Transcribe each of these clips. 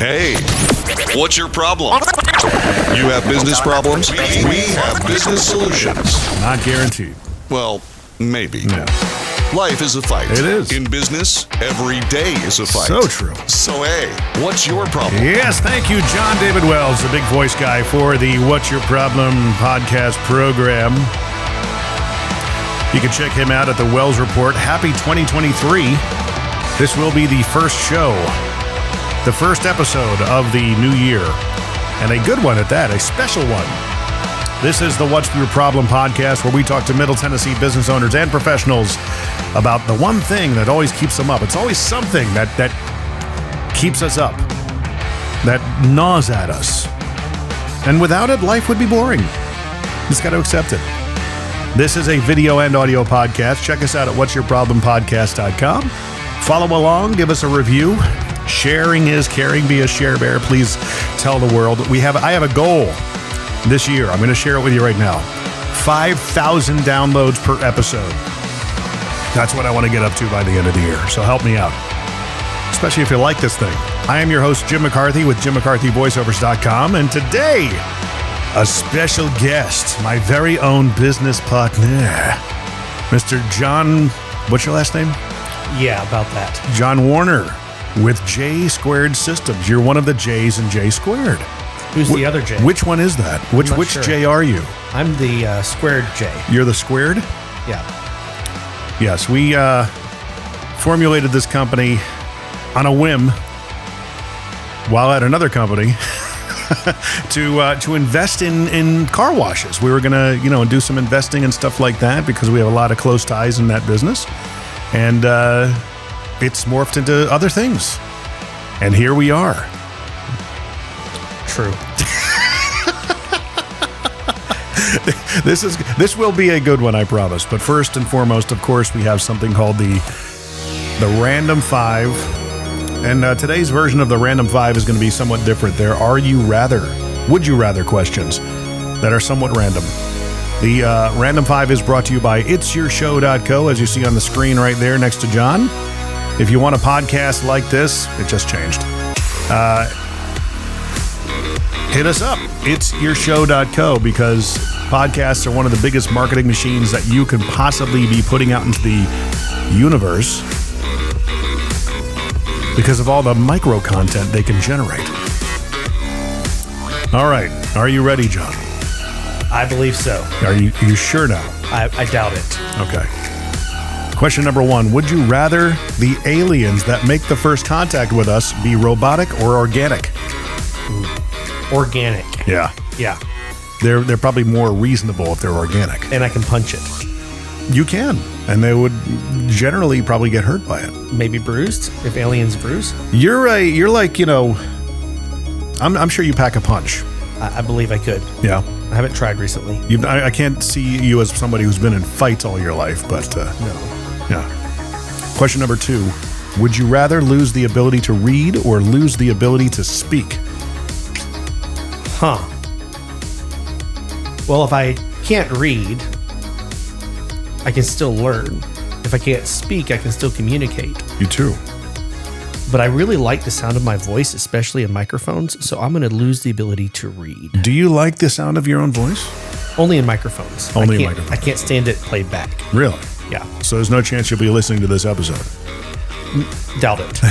Hey, what's your problem? You have business problems? We have business solutions. Not guaranteed. Well, maybe. Yeah. Life is a fight. It is. In business, every day is a fight. So true. So, hey, what's your problem? Yes, thank you, John David Wells, the big voice guy for the What's Your Problem podcast program. You can check him out at the Wells Report. Happy 2023. This will be the first show, the first episode of the new year, and a good one at that, a special one. This is the What's Your Problem podcast, where we talk to Middle Tennessee business owners and professionals about the one thing that always keeps them up. It's always something that keeps us up, that gnaws at us. And without it, life would be boring. Just got to accept it. This is a video and audio podcast. Check us out at whatsyourproblempodcast.com. Follow along, give us a review. Sharing is caring. Be a share bear. Please tell the world. I have a goal this year. I'm going to share it with you right now. 5,000 downloads per episode. That's what I want to get up to by the end of the year. So help me out, especially if you like this thing. I am your host, Jim McCarthy with JimMcCarthyVoiceovers.com. And today, a special guest, my very own business partner, Mr. John, what's your last name? Yeah, about that. John Woerner with J Squared Systems. You're one of the J's in J Squared. Who's the other J? Which one is that? Which sure. J are you? I'm the squared J. You're the squared? Yeah. Yes, we formulated this company on a whim while at another company to invest in car washes. We were going to, do some investing and stuff like that because we have a lot of close ties in that business. And it's morphed into other things. And here we are. True. This will be a good one, I promise. But first and foremost, of course, we have something called the Random 5. And today's version of the Random 5 is going to be somewhat different. There are would you rather questions that are somewhat random. The Random 5 is brought to you by it'syourshow.co, as you see on the screen right there next to John. If you want a podcast like this, it just changed. Hit us up, it'syourshow.co, because podcasts are one of the biggest marketing machines that you can possibly be putting out into the universe because of all the micro content they can generate. All right. Are you ready, John? I believe so. Are you sure now? I doubt it. Okay. Question number 1. Would you rather the aliens that make the first contact with us be robotic or organic? Organic. Yeah. Yeah. They're probably more reasonable if they're organic. And I can punch it. You can. And they would generally probably get hurt by it. Maybe bruised, if aliens bruise. You're like, I'm sure you pack a punch. I believe I could. Yeah. I haven't tried recently. I can't see you as somebody who's been in fights all your life, but No. Yeah. Question number 2. Would you rather lose the ability to read or lose the ability to speak? Huh. Well, if I can't read, I can still learn. If I can't speak, I can still communicate. You too. But I really like the sound of my voice, especially in microphones, so I'm going to lose the ability to read. Do you like the sound of your own voice? Only in microphones. Only in microphones. I can't stand it played back. Really? Yeah. So there's no chance you'll be listening to this episode? Doubt it.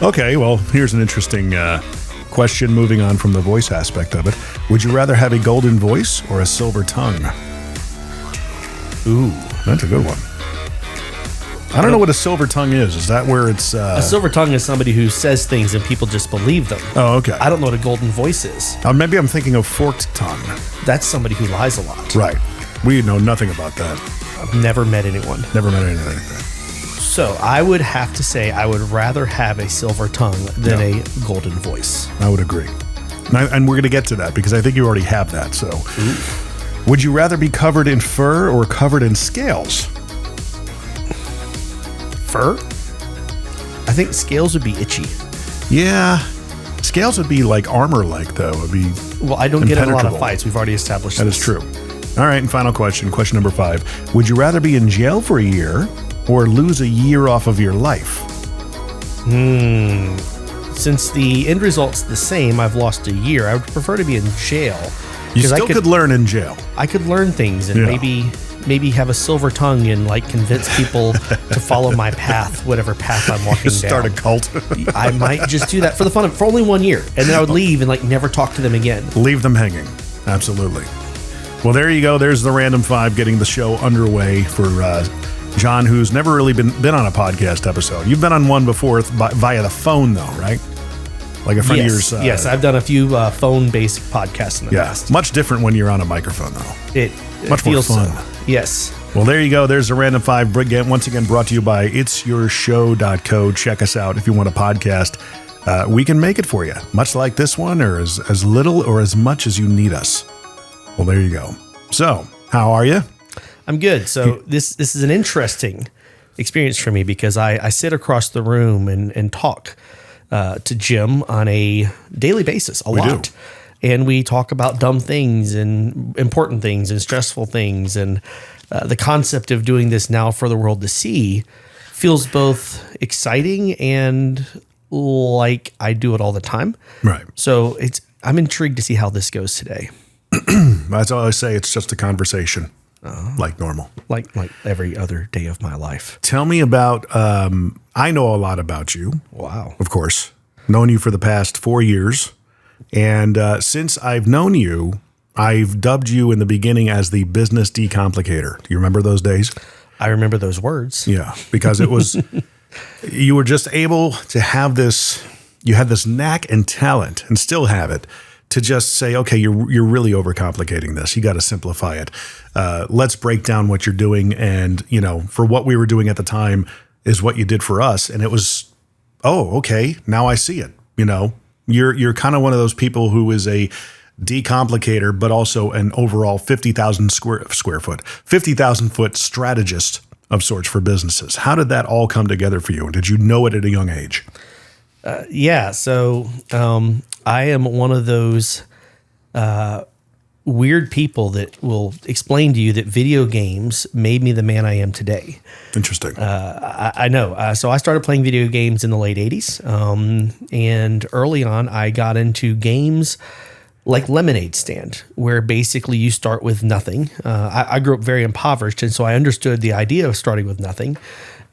Okay, well, here's an interesting question moving on from the voice aspect of it. Would you rather have a golden voice or a silver tongue? Ooh, that's a good one. I don't know what a silver tongue is. Is that where it's... A silver tongue is somebody who says things and people just believe them. Oh, okay. I don't know what a golden voice is. Maybe I'm thinking of forked tongue. That's somebody who lies a lot. Right. We know nothing about that. I've never met anyone. Never met anything like that. So I would have to say I would rather have a silver tongue than a golden voice. I would agree. And we're going to get to that because I think you already have that. So, Ooh. Would you rather be covered in fur or covered in scales? Fur? I think scales would be itchy. Yeah. Scales would be like armor-like, though. It would be Well, I don't get in a lot of impenetrable. fights. We've already established That this. is true. All right, and final question. Question number 5. Would you rather be in jail for a year or lose a year off of your life? since the end result's the same, I've lost a year. I would prefer to be in jail. You still could learn in jail. I could learn things and maybe have a silver tongue and like convince people to follow my path, whatever path I'm walking down. Start a cult. I might just do that for the fun of it for only 1 year, and then I would leave and like never talk to them again. Leave them hanging. Absolutely. Well, there you go. There's the Random 5 getting the show underway for John, who's never really been on a podcast episode. You've been on one before via the phone, though, right? Like a friend of yours. Yes, I've done a few phone-based podcasts in the past. Much different when you're on a microphone, though. It much feels more fun. So. Yes. Well, there you go. There's the Random 5. Once again, brought to you by it'syourshow.co. Check us out if you want a podcast. We can make it for you, much like this one, or as little or as much as you need us. Well, there you go. So, how are you? I'm good. So this is an interesting experience for me because I sit across the room and talk to Jim on a daily basis, a lot. And we talk about dumb things and important things and stressful things. And the concept of doing this now for the world to see feels both exciting and like I do it all the time. Right. So I'm intrigued to see how this goes today. That's all I say. It's just a conversation, like normal. Like every other day of my life. Tell me about, I know a lot about you. Wow. Of course. Known you for the past 4 years. And since I've known you, I've dubbed you in the beginning as the business decomplicator. Do you remember those days? I remember those words. Yeah, because it was, you were just able to have this, you had this knack and talent, and still have it, to just say, okay, you're really overcomplicating this. You got to simplify it. Let's break down what you're doing. And, for what we were doing at the time is what you did for us. And it was, oh, okay, now I see it. You're kind of one of those people who is a decomplicator, but also an overall 50,000 foot strategist of sorts for businesses. How did that all come together for you? And did you know it at a young age? So I am one of those weird people that will explain to you that video games made me the man I am today. Interesting. I know. So I started playing video games in the late 80s. And early on, I got into games like Lemonade Stand, where basically you start with nothing. I grew up very impoverished, and so I understood the idea of starting with nothing.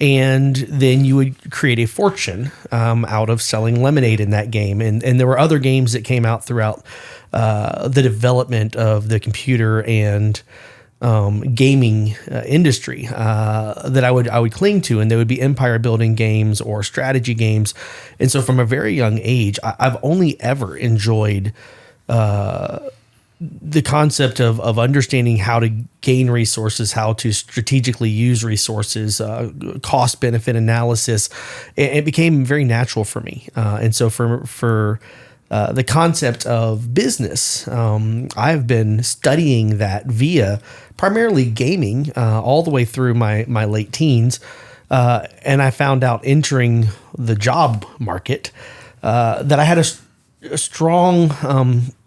And then you would create a fortune out of selling lemonade in that game. And there were other games that came out throughout the development of the computer and gaming industry that I would cling to, and they would be empire building games or strategy games. And so from a very young age, I've only ever enjoyed the concept of understanding how to gain resources, how to strategically use resources, cost benefit analysis. It became very natural for me. And so for the concept of business, I've been studying that via primarily gaming all the way through my late teens. And I found out entering the job market that I had a strong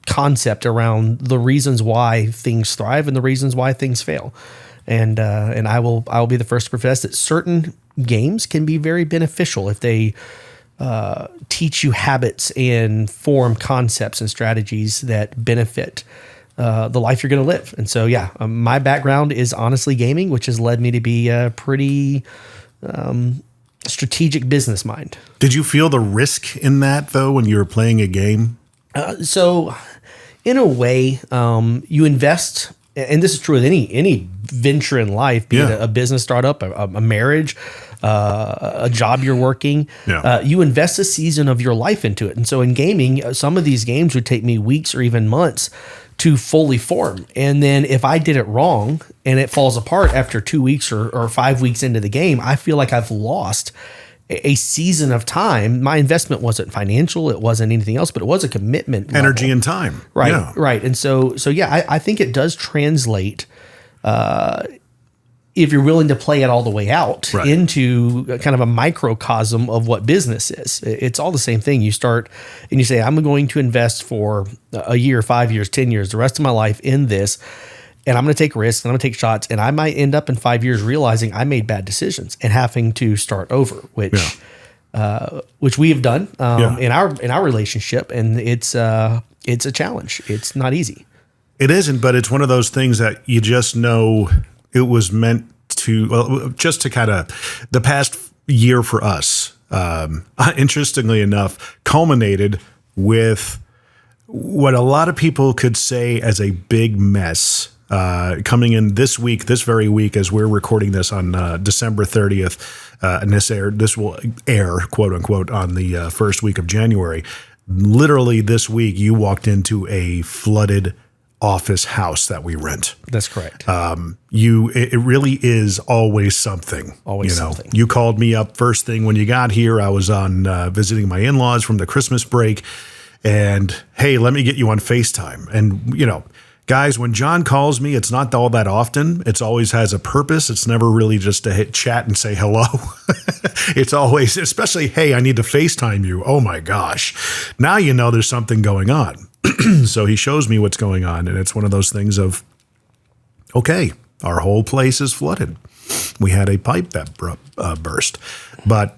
concept around the reasons why things thrive and the reasons why things fail. And I will be the first to profess that certain games can be very beneficial if they teach you habits and form concepts and strategies that benefit the life you're going to live. And so, my background is honestly gaming, which has led me to be a pretty strategic business mind. Did you feel the risk in that, though, when you were playing a game? So in a way, you invest, and this is true with any venture in life, be it a business startup, a marriage, a job you're working, you invest a season of your life into it. And so in gaming, some of these games would take me weeks or even months to fully form. And then if I did it wrong and it falls apart after 2 weeks or 5 weeks into the game, I feel like I've lost a season of time. My investment wasn't financial, it wasn't anything else, but it was a commitment level. Energy and time. Right. And so I think it does translate if you're willing to play it all the way out into kind of a microcosm of what business is. It's all the same thing. You start and you say, I'm going to invest for a year, 5 years, 10 years, the rest of my life in this. And I'm going to take risks and I'm going to take shots. And I might end up in 5 years realizing I made bad decisions and having to start over, which which we have done in our relationship, and it's a challenge. It's not easy. It isn't, but it's one of those things that you just know it was meant to. Well, just to kind of the past year for us, interestingly enough, culminated with what a lot of people could say as a big mess. Coming in this very week, as we're recording this on December 30th, and this will air, quote unquote, on the first week of January. Literally this week, you walked into a flooded office house that we rent. That's correct. It really is always something. Always something. You called me up first thing when you got here. I was on visiting my in-laws from the Christmas break, and hey, let me get you on FaceTime. And guys, when John calls me, it's not all that often. It's always has a purpose. It's never really just to hit chat and say hello. It's always, especially, hey, I need to FaceTime you. Oh my gosh. Now you know there's something going on. So he shows me what's going on, and it's one of those things of, okay, our whole place is flooded. We had a pipe that burst, but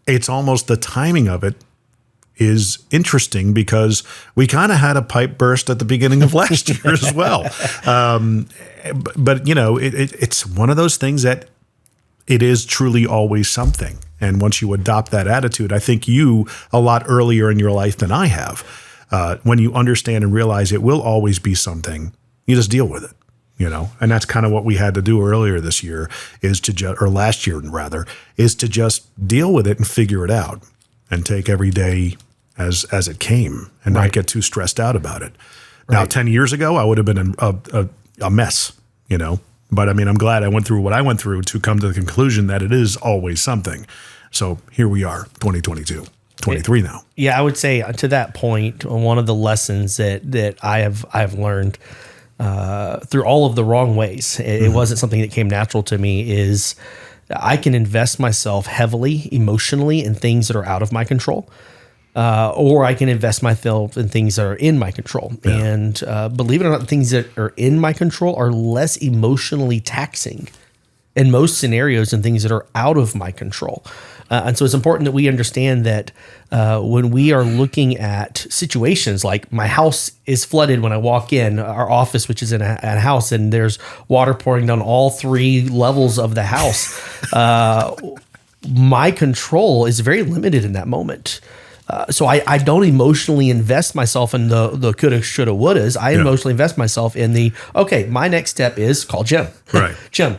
it's almost the timing of it is interesting because we kind of had a pipe burst at the beginning of last year as well. But it's one of those things that it is truly always something. And once you adopt that attitude, I think you a lot earlier in your life than I have, when you understand and realize it will always be something, you just deal with it. And that's kind of what we had to do earlier this year or last year rather, is to just deal with it and figure it out and take every day as it came and not get too stressed out about it. Now, 10 years ago, I would have been a mess, but I mean, I'm glad I went through what I went through to come to the conclusion that it is always something. So here we are, 2022, 23 now. Yeah, I would say to that point, one of the lessons that I have learned through all of the wrong ways, it wasn't something that came natural to me, is I can invest myself heavily emotionally in things that are out of my control. Or I can invest myself in things that are in my control. Yeah. And believe it or not, the things that are in my control are less emotionally taxing in most scenarios than things that are out of my control. And so it's important that we understand that when we are looking at situations like my house is flooded when I walk in, our office, which is in a house, and there's water pouring down all 3 levels of the house, my control is very limited in that moment. So I don't emotionally invest myself in the coulda, shoulda, wouldas. I emotionally invest myself in my next step is call Jim. Right. Jim,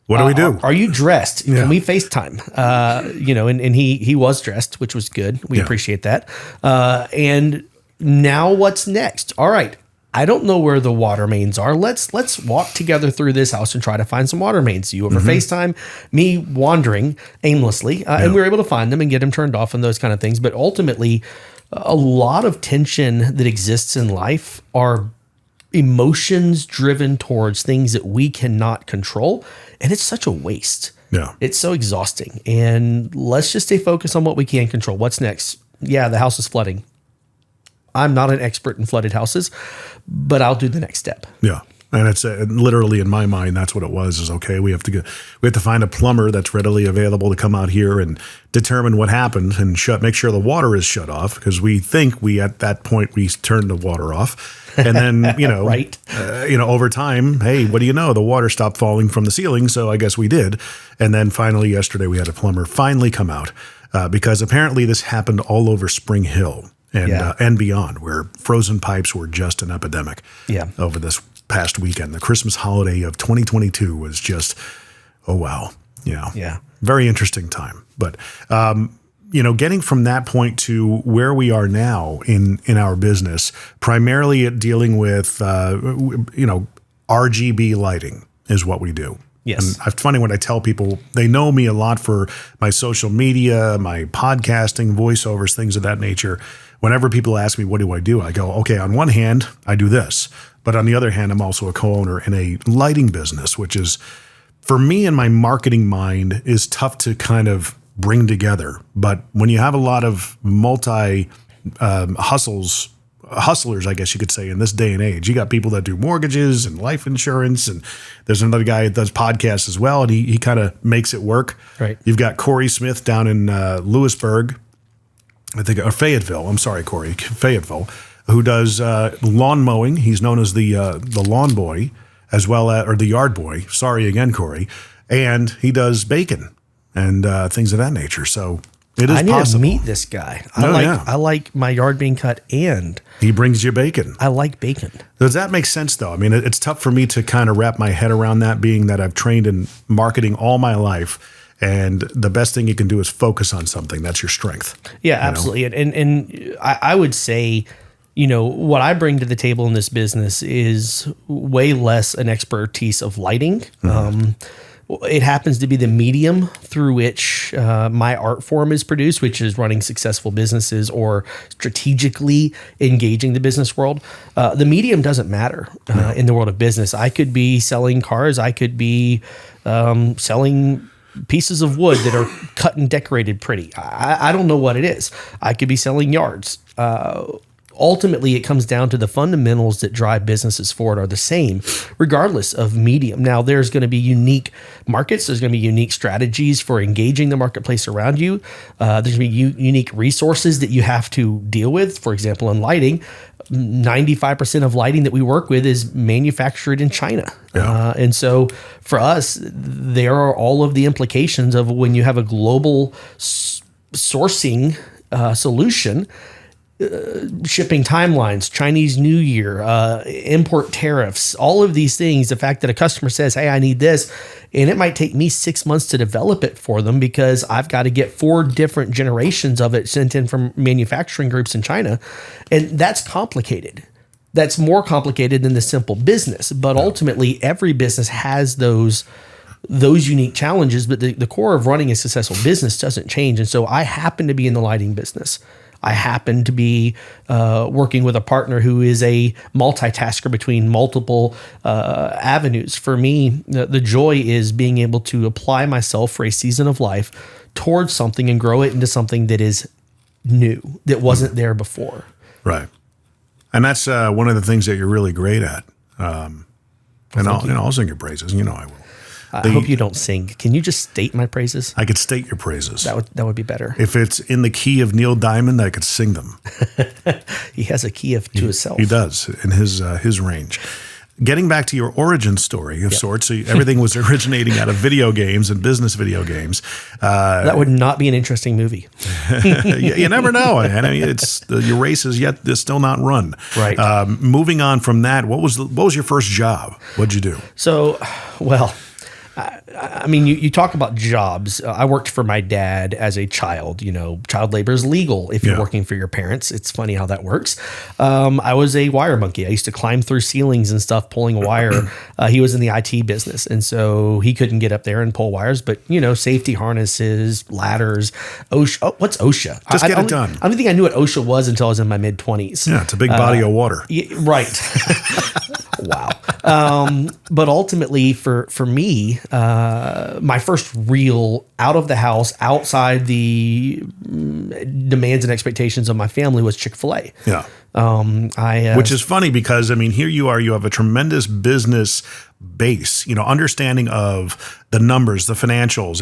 what do we do? Are you dressed? Yeah. Can we FaceTime? And he was dressed, which was good. We appreciate that. And now what's next? All right. I don't know where the water mains are. Let's walk together through this house and try to find some water mains. You over FaceTime, me wandering aimlessly, and we were able to find them and get them turned off and those kind of things. But ultimately, a lot of tension that exists in life are emotions driven towards things that we cannot control, and it's such a waste. Yeah, it's so exhausting. And let's just stay focused on what we can control. What's next? Yeah, the house is flooding. I'm not an expert in flooded houses, but I'll do the next step. Yeah. And it's literally in my mind, that's what it was, is okay, we have to find a plumber that's readily available to come out here and determine what happened and make sure the water is shut off, because we think at that point we turned the water off. And then, right. Over time, hey, what do you know? The water stopped falling from the ceiling. So I guess we did. And then finally yesterday we had a plumber finally come out because apparently this happened all over Spring Hill. And beyond, where frozen pipes were just an epidemic over this past weekend. The Christmas holiday of 2022 was just, oh, wow. Yeah. Very interesting time. But, getting from that point to where we are now in our business, primarily dealing with, RGB lighting is what we do. Yes. And it's funny when I tell people, they know me a lot for my social media, my podcasting, voiceovers, things of that nature. Whenever people ask me, what do I do? I go, okay, on one hand, I do this. But on the other hand, I'm also a co-owner in a lighting business, which is, for me in my marketing mind, is tough to kind of bring together. But when you have a lot of multi hustles hustlers, I guess you could say, in this day and age. You got people that do mortgages and life insurance, and there's another guy that does podcasts as well, and he kind of makes it work. Right. You've got Corey Smith down in Lewisburg, I think, or Fayetteville. I'm sorry, Corey, Fayetteville, who does lawn mowing. He's known as the lawn boy, as well as, or the yard boy. Sorry again, Corey. And he does bacon and things of that nature. So it is possible. I need to meet this guy. I like my yard being cut, and he brings you bacon. I like bacon. Does that make sense, though? I mean, it's tough for me to kind of wrap my head around that, being that I've trained in marketing all my life. And the best thing you can do is focus on something. That's your strength. Yeah, absolutely. And I would say, what I bring to the table in this business is way less an expertise of lighting. Mm-hmm. It happens to be the medium through which my art form is produced, which is running successful businesses or strategically engaging the business world. The medium doesn't matter in the world of business. I could be selling cars. I could be selling pieces of wood that are cut and decorated pretty. I don't know what it is. I could be selling yards. Ultimately, it comes down to the fundamentals that drive businesses forward are the same, regardless of medium. Now, there's going to be unique markets. There's going to be unique strategies for engaging the marketplace around you. There's going to be unique resources that you have to deal with. For example, in lighting, 95% of lighting that we work with is manufactured in China. Yeah. And so for us, there are all of the implications of when you have a global sourcing solution, shipping timelines, Chinese New Year, import tariffs, all of these things, the fact that a customer says, hey, I need this, and it might take me 6 months to develop it for them because I've got to get 4 different generations of it sent in from manufacturing groups in China. And that's complicated. That's more complicated than the simple business. But ultimately, every business has those unique challenges, but the core of running a successful business doesn't change. And so I happen to be in the lighting business. I happen to be working with a partner who is a multitasker between multiple avenues. For me, the joy is being able to apply myself for a season of life towards something and grow it into something that is new, that wasn't there before. Right. And that's one of the things that you're really great at. And I'll sing your praises. I will. I hope you don't sing. Can you just state my praises? I could state your praises. That would be better. If it's in the key of Neil Diamond, I could sing them. He has a key to himself. He does in his range. Getting back to your origin story of sorts, so everything was originating out of video games and business video games. That would not be an interesting movie. You never know. I mean, your race is still not run. Right. Moving on from that, what was your first job? What'd you do? So, well, I mean, you talk about jobs. I worked for my dad as a child. Child labor is legal if you're working for your parents. It's funny how that works. I was a wire monkey. I used to climb through ceilings and stuff, pulling wire. He was in the IT business, and so he couldn't get up there and pull wires. But safety harnesses, ladders. OSHA. Oh, what's OSHA? Just get it done. I don't think I knew what OSHA was until I was in my mid-20s. Yeah, it's a big body of water. Right. Wow. But ultimately, for me, my first real out of the house, outside the demands and expectations of my family was Chick-fil-A. Yeah. Which is funny because, here you are, you have a tremendous business base, understanding of the numbers, the financials.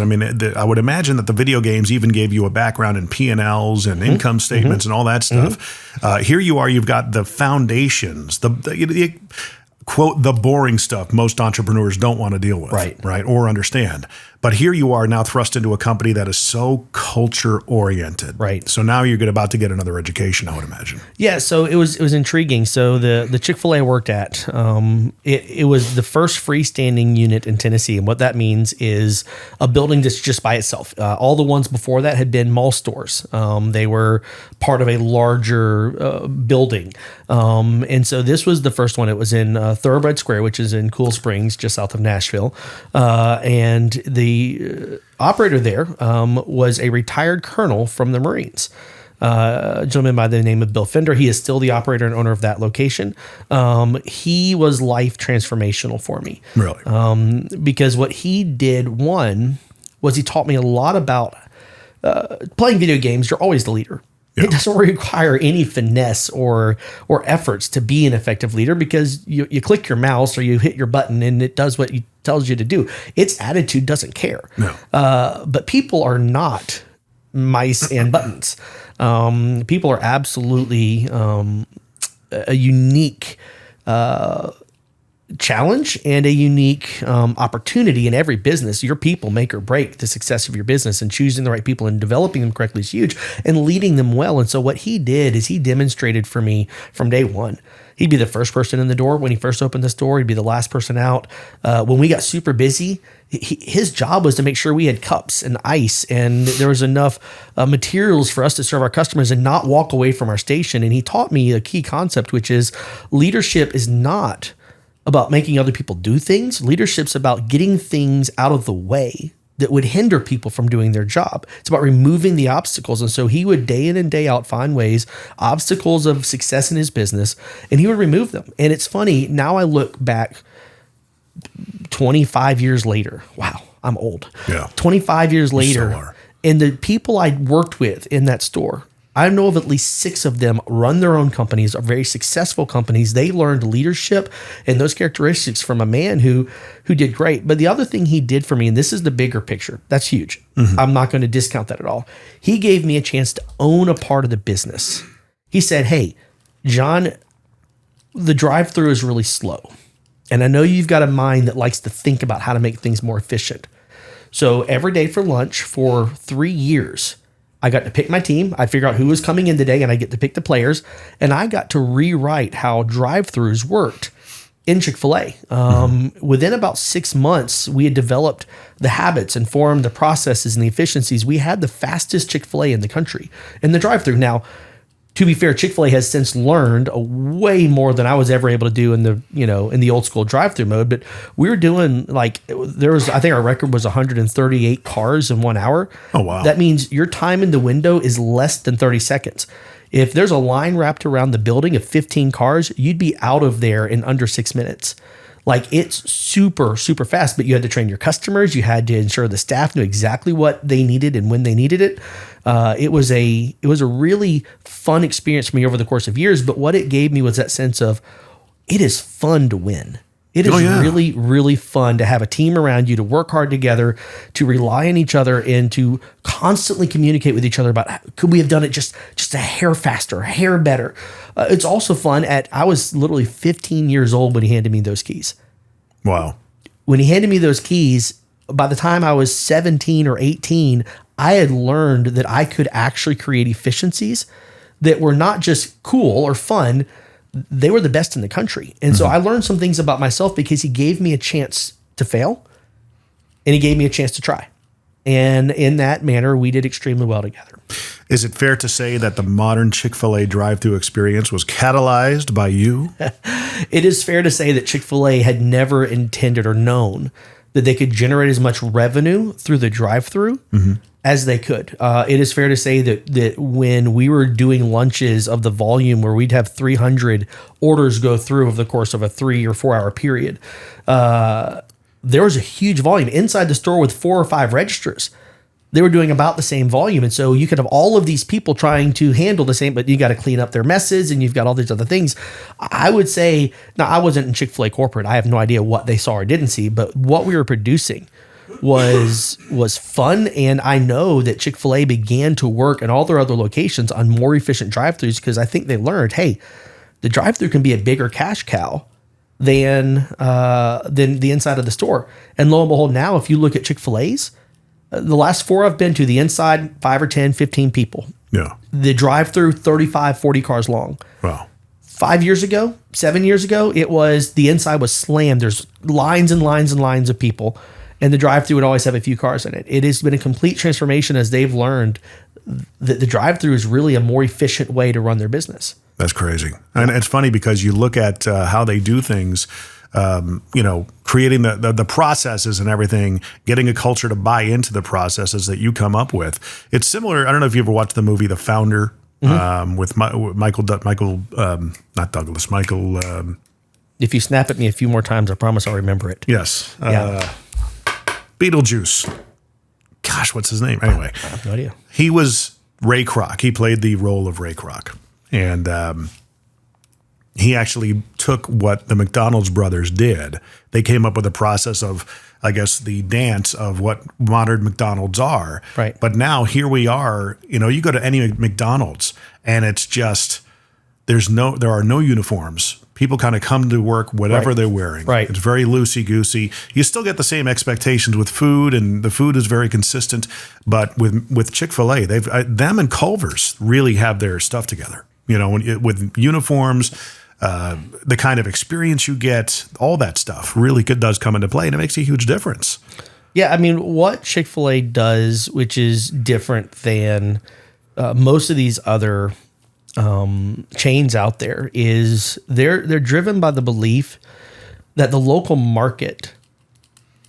I would imagine that the video games even gave you a background in P&Ls and income statements and all that stuff. Here you are, you've got the foundations, the quote, the boring stuff most entrepreneurs don't want to deal with, right? Or understand. But here you are now thrust into a company that is so culture oriented. Right. So now you're about to get another education, I would imagine. Yeah. So it was intriguing. So the Chick-fil-A I worked at, it was the first freestanding unit in Tennessee. And what that means is a building that's just by itself. All the ones before that had been mall stores. They were part of a larger building. And so this was the first one. It was in Thoroughbred Square, which is in Cool Springs, just south of Nashville. And the operator there was a retired colonel from the Marines, a gentleman by the name of Bill Fender. He is still the operator and owner of that location. He was life transformational for me. Really? Because what he did, one, was he taught me a lot about playing video games. You're always the leader. Yeah. It doesn't require any finesse or efforts to be an effective leader, because you click your mouse or you hit your button and it does what it tells you to do. Its attitude doesn't care. No. But people are not mice and buttons. People are absolutely a unique challenge and a unique opportunity in every business. Your people make or break the success of your business, and choosing the right people and developing them correctly is huge, and leading them well. And so what he did is he demonstrated for me from day one. He'd be the first person in the door when he first opened the store. He'd be the last person out. When we got super busy, his job was to make sure we had cups and ice and there was enough materials for us to serve our customers and not walk away from our station. And he taught me a key concept, which is leadership is not about making other people do things. Leadership's about getting things out of the way that would hinder people from doing their job. It's about removing the obstacles. And so he would day in and day out find ways, obstacles of success in his business, and he would remove them. And it's funny, now I look back 25 years later. Wow, I'm old. Yeah. 25 years later, are. and the people I worked with in that store, I know of at least 6 of them run their own companies, are very successful companies. They learned leadership and those characteristics from a man who did great. But the other thing he did for me, and this is the bigger picture, that's huge. I'm not going to discount that at all. He gave me a chance to own a part of the business. He said, hey, John, the drive-through is really slow. And I know you've got a mind that likes to think about how to make things more efficient. So every day for lunch for 3 years, I got to pick my team. I figure out who was coming in today, and I get to pick the players. And I got to rewrite how drive-thrus worked in Chick-fil-A. Within about 6 months, we had developed the habits and formed the processes and the efficiencies. We had the fastest Chick-fil-A in the country in the drive-thru. Now, to be fair, Chick-fil-A has since learned way more than I was ever able to do in the old school drive-thru mode. But we were doing I think our record was 138 cars in 1 hour. Oh, wow. That means your time in the window is less than 30 seconds. If there's a line wrapped around the building of 15 cars, you'd be out of there in under 6 minutes. It's super, super fast, but you had to train your customers. You had to ensure the staff knew exactly what they needed and when they needed it. It was a really fun experience for me over the course of years. But what it gave me was that sense of it is fun to win. It is really, really fun to have a team around you, to work hard together, to rely on each other, and to constantly communicate with each other about could we have done it just a hair faster, a hair better. It's also fun I was literally 15 years old when he handed me those keys. Wow. When he handed me those keys, by the time I was 17 or 18, I had learned that I could actually create efficiencies that were not just cool or fun. They were the best in the country. And so I learned some things about myself because he gave me a chance to fail and he gave me a chance to try. And in that manner, we did extremely well together. Is it fair to say that the modern Chick-fil-A drive-thru experience was catalyzed by you? It is fair to say that Chick-fil-A had never intended or known that they could generate as much revenue through the drive-thru as they could. It is fair to say that when we were doing lunches of the volume where we'd have 300 orders go through over the course of a 3 or 4 hour period, there was a huge volume inside the store with 4 or 5 registers. They were doing about the same volume. And so you could have all of these people trying to handle the same, but you got to clean up their messes and you've got all these other things. I would say, now I wasn't in Chick-fil-A corporate. I have no idea what they saw or didn't see, but what we were producing was fun. And I know that Chick-fil-A began to work in all their other locations on more efficient drive-thrus because I think they learned, hey, the drive-thru can be a bigger cash cow than the inside of the store. And lo and behold, now if you look at Chick-fil-A's, the last 4 I've been to, the inside 5 or 10, 15 people. Yeah. The drive-thru 35, 40 cars long. Wow. 5 years ago, 7 years ago, the inside was slammed. There's lines and lines and lines of people, and the drive-thru would always have a few cars in it. It has been a complete transformation as they've learned that the drive-thru is really a more efficient way to run their business. That's crazy. And it's funny because you look at how they do things, creating the processes and everything, getting a culture to buy into the processes that you come up with. It's similar. I don't know if you ever watched the movie The Founder with Michael. If you snap at me a few more times, I promise I'll remember it. Yes. Yeah. Beetlejuice. Gosh, what's his name? Anyway. I have no idea. He was Ray Kroc. He played the role of Ray Kroc. And he actually took what the McDonald's brothers did. They came up with a process of, I guess, the dance of what modern McDonald's are. Right. But now here we are, you go to any McDonald's and it's just, there are no uniforms. People kind of come to work whatever they're wearing. Right. It's very loosey-goosey. You still get the same expectations with food, and the food is very consistent. But with Chick-fil-A, them and Culver's really have their stuff together. With uniforms, the kind of experience you get, all that stuff really does come into play, and it makes a huge difference. Yeah, I mean, what Chick-fil-A does, which is different than most of these other chains out there, is they're driven by the belief that the local market,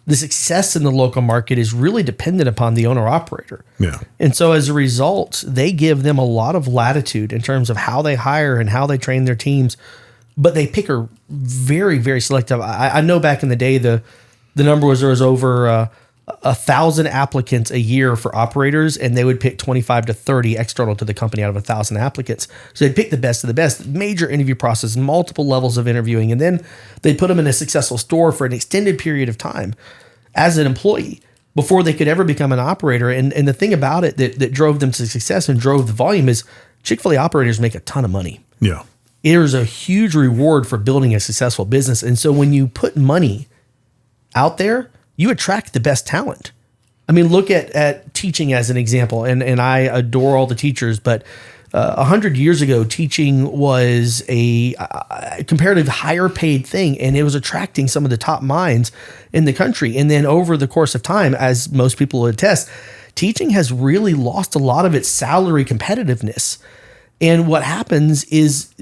the success in the local market, is really dependent upon the owner operator. Yeah. And so as a result, they give them a lot of latitude in terms of how they hire and how they train their teams, but they pick a very, very selective. I know back in the day, the number was there was over 1,000 applicants a year for operators, and they would pick 25 to 30 external to the company out of 1,000 applicants. So they'd pick the best of the best, major interview process, multiple levels of interviewing, and then they'd put them in a successful store for an extended period of time as an employee before they could ever become an operator. And the thing about it that drove them to success and drove the volume is Chick-fil-A operators make a ton of money. Yeah. There's a huge reward for building a successful business. And so when you put money out there, you attract the best talent. I mean, look at teaching as an example, and I adore all the teachers, but 100 years ago, teaching was a comparative higher paid thing, and it was attracting some of the top minds in the country. And then over the course of time, as most people attest, teaching has really lost a lot of its salary competitiveness. And what happens is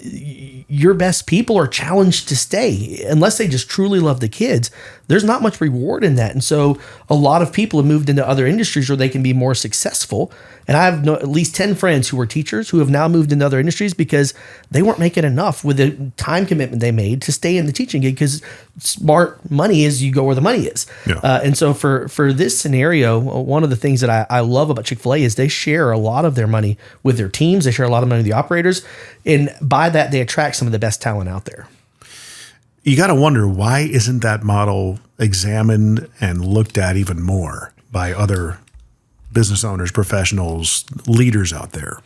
your best people are challenged to stay unless they just truly love the kids. There's not much reward in that. And so a lot of people have moved into other industries where they can be more successful. And I have at least 10 friends who were teachers who have now moved into other industries because they weren't making enough with the time commitment they made to stay in the teaching gig, because smart money is you go where the money is. Yeah. And so for this scenario, one of the things that I love about Chick-fil-A is they share a lot of their money with their teams. They share a lot of money with the operators. And by that, they attract some of the best talent out there. You got to wonder, why isn't that model examined and looked at even more by other business owners, professionals, leaders out there?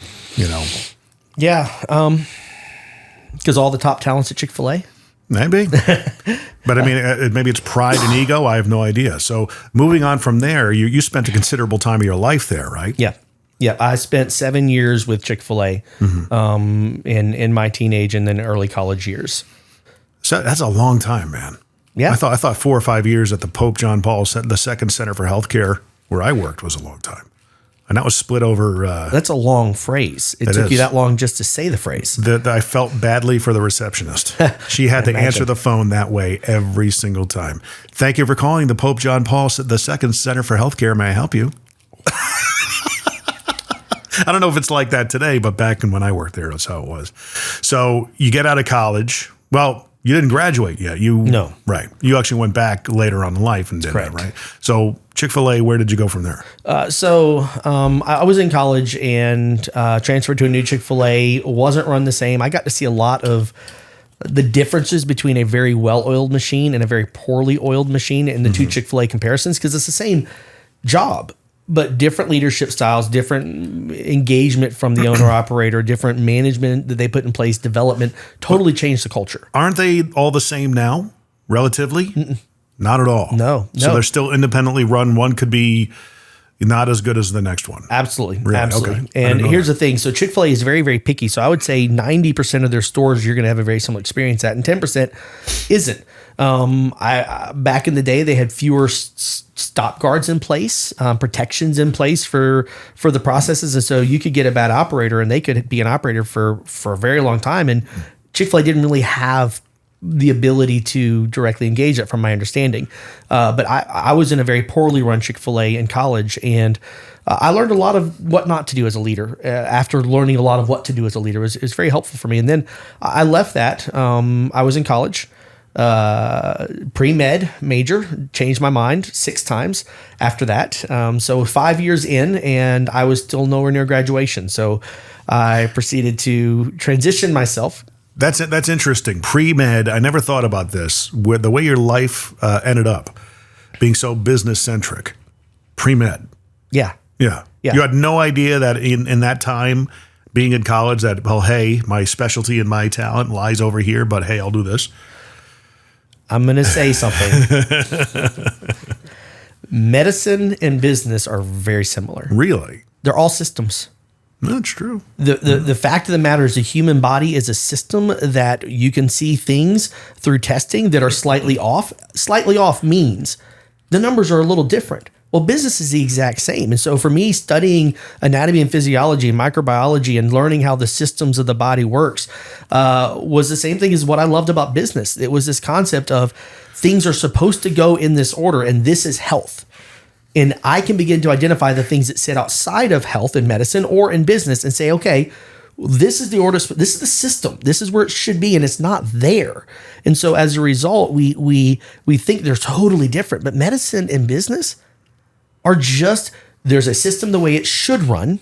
Yeah. Because all the top talents at Chick-fil-A. Maybe. But I mean, maybe it's pride and ego. I have no idea. So moving on from there, you spent a considerable time of your life there, right? Yeah. Yeah. I spent 7 years with Chick-fil-A in my teenage and then early college years. So that's a long time, man. Yeah. I thought 4 or 5 years at the Pope John Paul, the second Center for Healthcare where I worked, was a long time. And that was split over. That's a long phrase. It took you that long just to say the phrase. I felt badly for the receptionist. She had to answer the phone that way every single time. Thank you for calling the Pope John Paul II Center for Healthcare. May I help you? I don't know if it's like that today, but back when I worked there, that's how it was. So you get out of college. Well, you didn't graduate yet. No. Right. You actually went back later on in life and did that, right? So Chick-fil-A, where did you go from there? I was in college and transferred to a new Chick-fil-A. Wasn't run the same. I got to see a lot of the differences between a very well-oiled machine and a very poorly oiled machine in the two Chick-fil-A comparisons, because it's the same job, but different leadership styles, different engagement from the owner operator, different management that they put in place, development, totally changed the culture. Aren't they all the same now, relatively? Mm-mm. Not at all. No. So they're still independently run. One could be not as good as the next one. Absolutely. Really? Absolutely. Okay. And here's the thing. So Chick-fil-A is very, very picky. So I would say 90% of their stores you're going to have a very similar experience at, and 10% isn't. Back in the day, they had fewer stop guards in place, protections in place for the processes. And so you could get a bad operator and they could be an operator for a very long time. And Chick-fil-A didn't really have the ability to directly engage that, from my understanding. But I was in a very poorly run Chick-fil-A in college, and I learned a lot of what not to do as a leader. After learning a lot of what to do as a leader, it was very helpful for me. And then I left that. I was in college. pre-med major, changed my mind 6 times after that. So 5 years in, and I was still nowhere near graduation. So I proceeded to transition myself. That's interesting. Pre-med, I never thought about this. With the way your life ended up being so business centric. Pre-med. Yeah. Yeah. Yeah. You had no idea that in that time, being in college, that, well, hey, my specialty and my talent lies over here, but hey, I'll do this. I'm going to say something. Medicine and business are very similar. Really? They're all systems. That's true. The fact of the matter is the human body is a system that you can see things through testing that are slightly off. Slightly off means the numbers are a little different. Well, business is the exact same. And so for me, studying anatomy and physiology and microbiology and learning how the systems of the body works was the same thing as what I loved about business. It was this concept of things are supposed to go in this order, and this is health. And I can begin to identify the things that sit outside of health in medicine or in business and say, okay, this is the order, this is the system, this is where it should be, and it's not there. And so as a result, we think they're totally different. But medicine and business are just, there's a system the way it should run,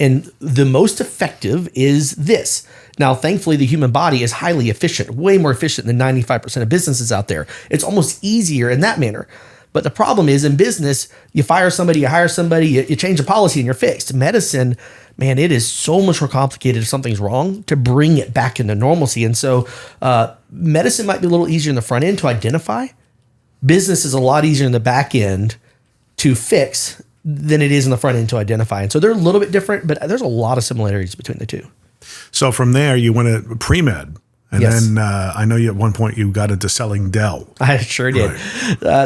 and the most effective is this. Now, thankfully, the human body is highly efficient, way more efficient than 95% of businesses out there. It's almost easier in that manner. But the problem is in business, you fire somebody, you hire somebody, you change a policy and you're fixed. Medicine, man, it is so much more complicated if something's wrong to bring it back into normalcy. And so medicine might be a little easier in the front end to identify. Business is a lot easier in the back end to fix than it is in the front end to identify. And so they're a little bit different, but there's a lot of similarities between the two. So from there, you went to pre-med. And Yes. then I know you at one point you got into selling Dell. I sure did.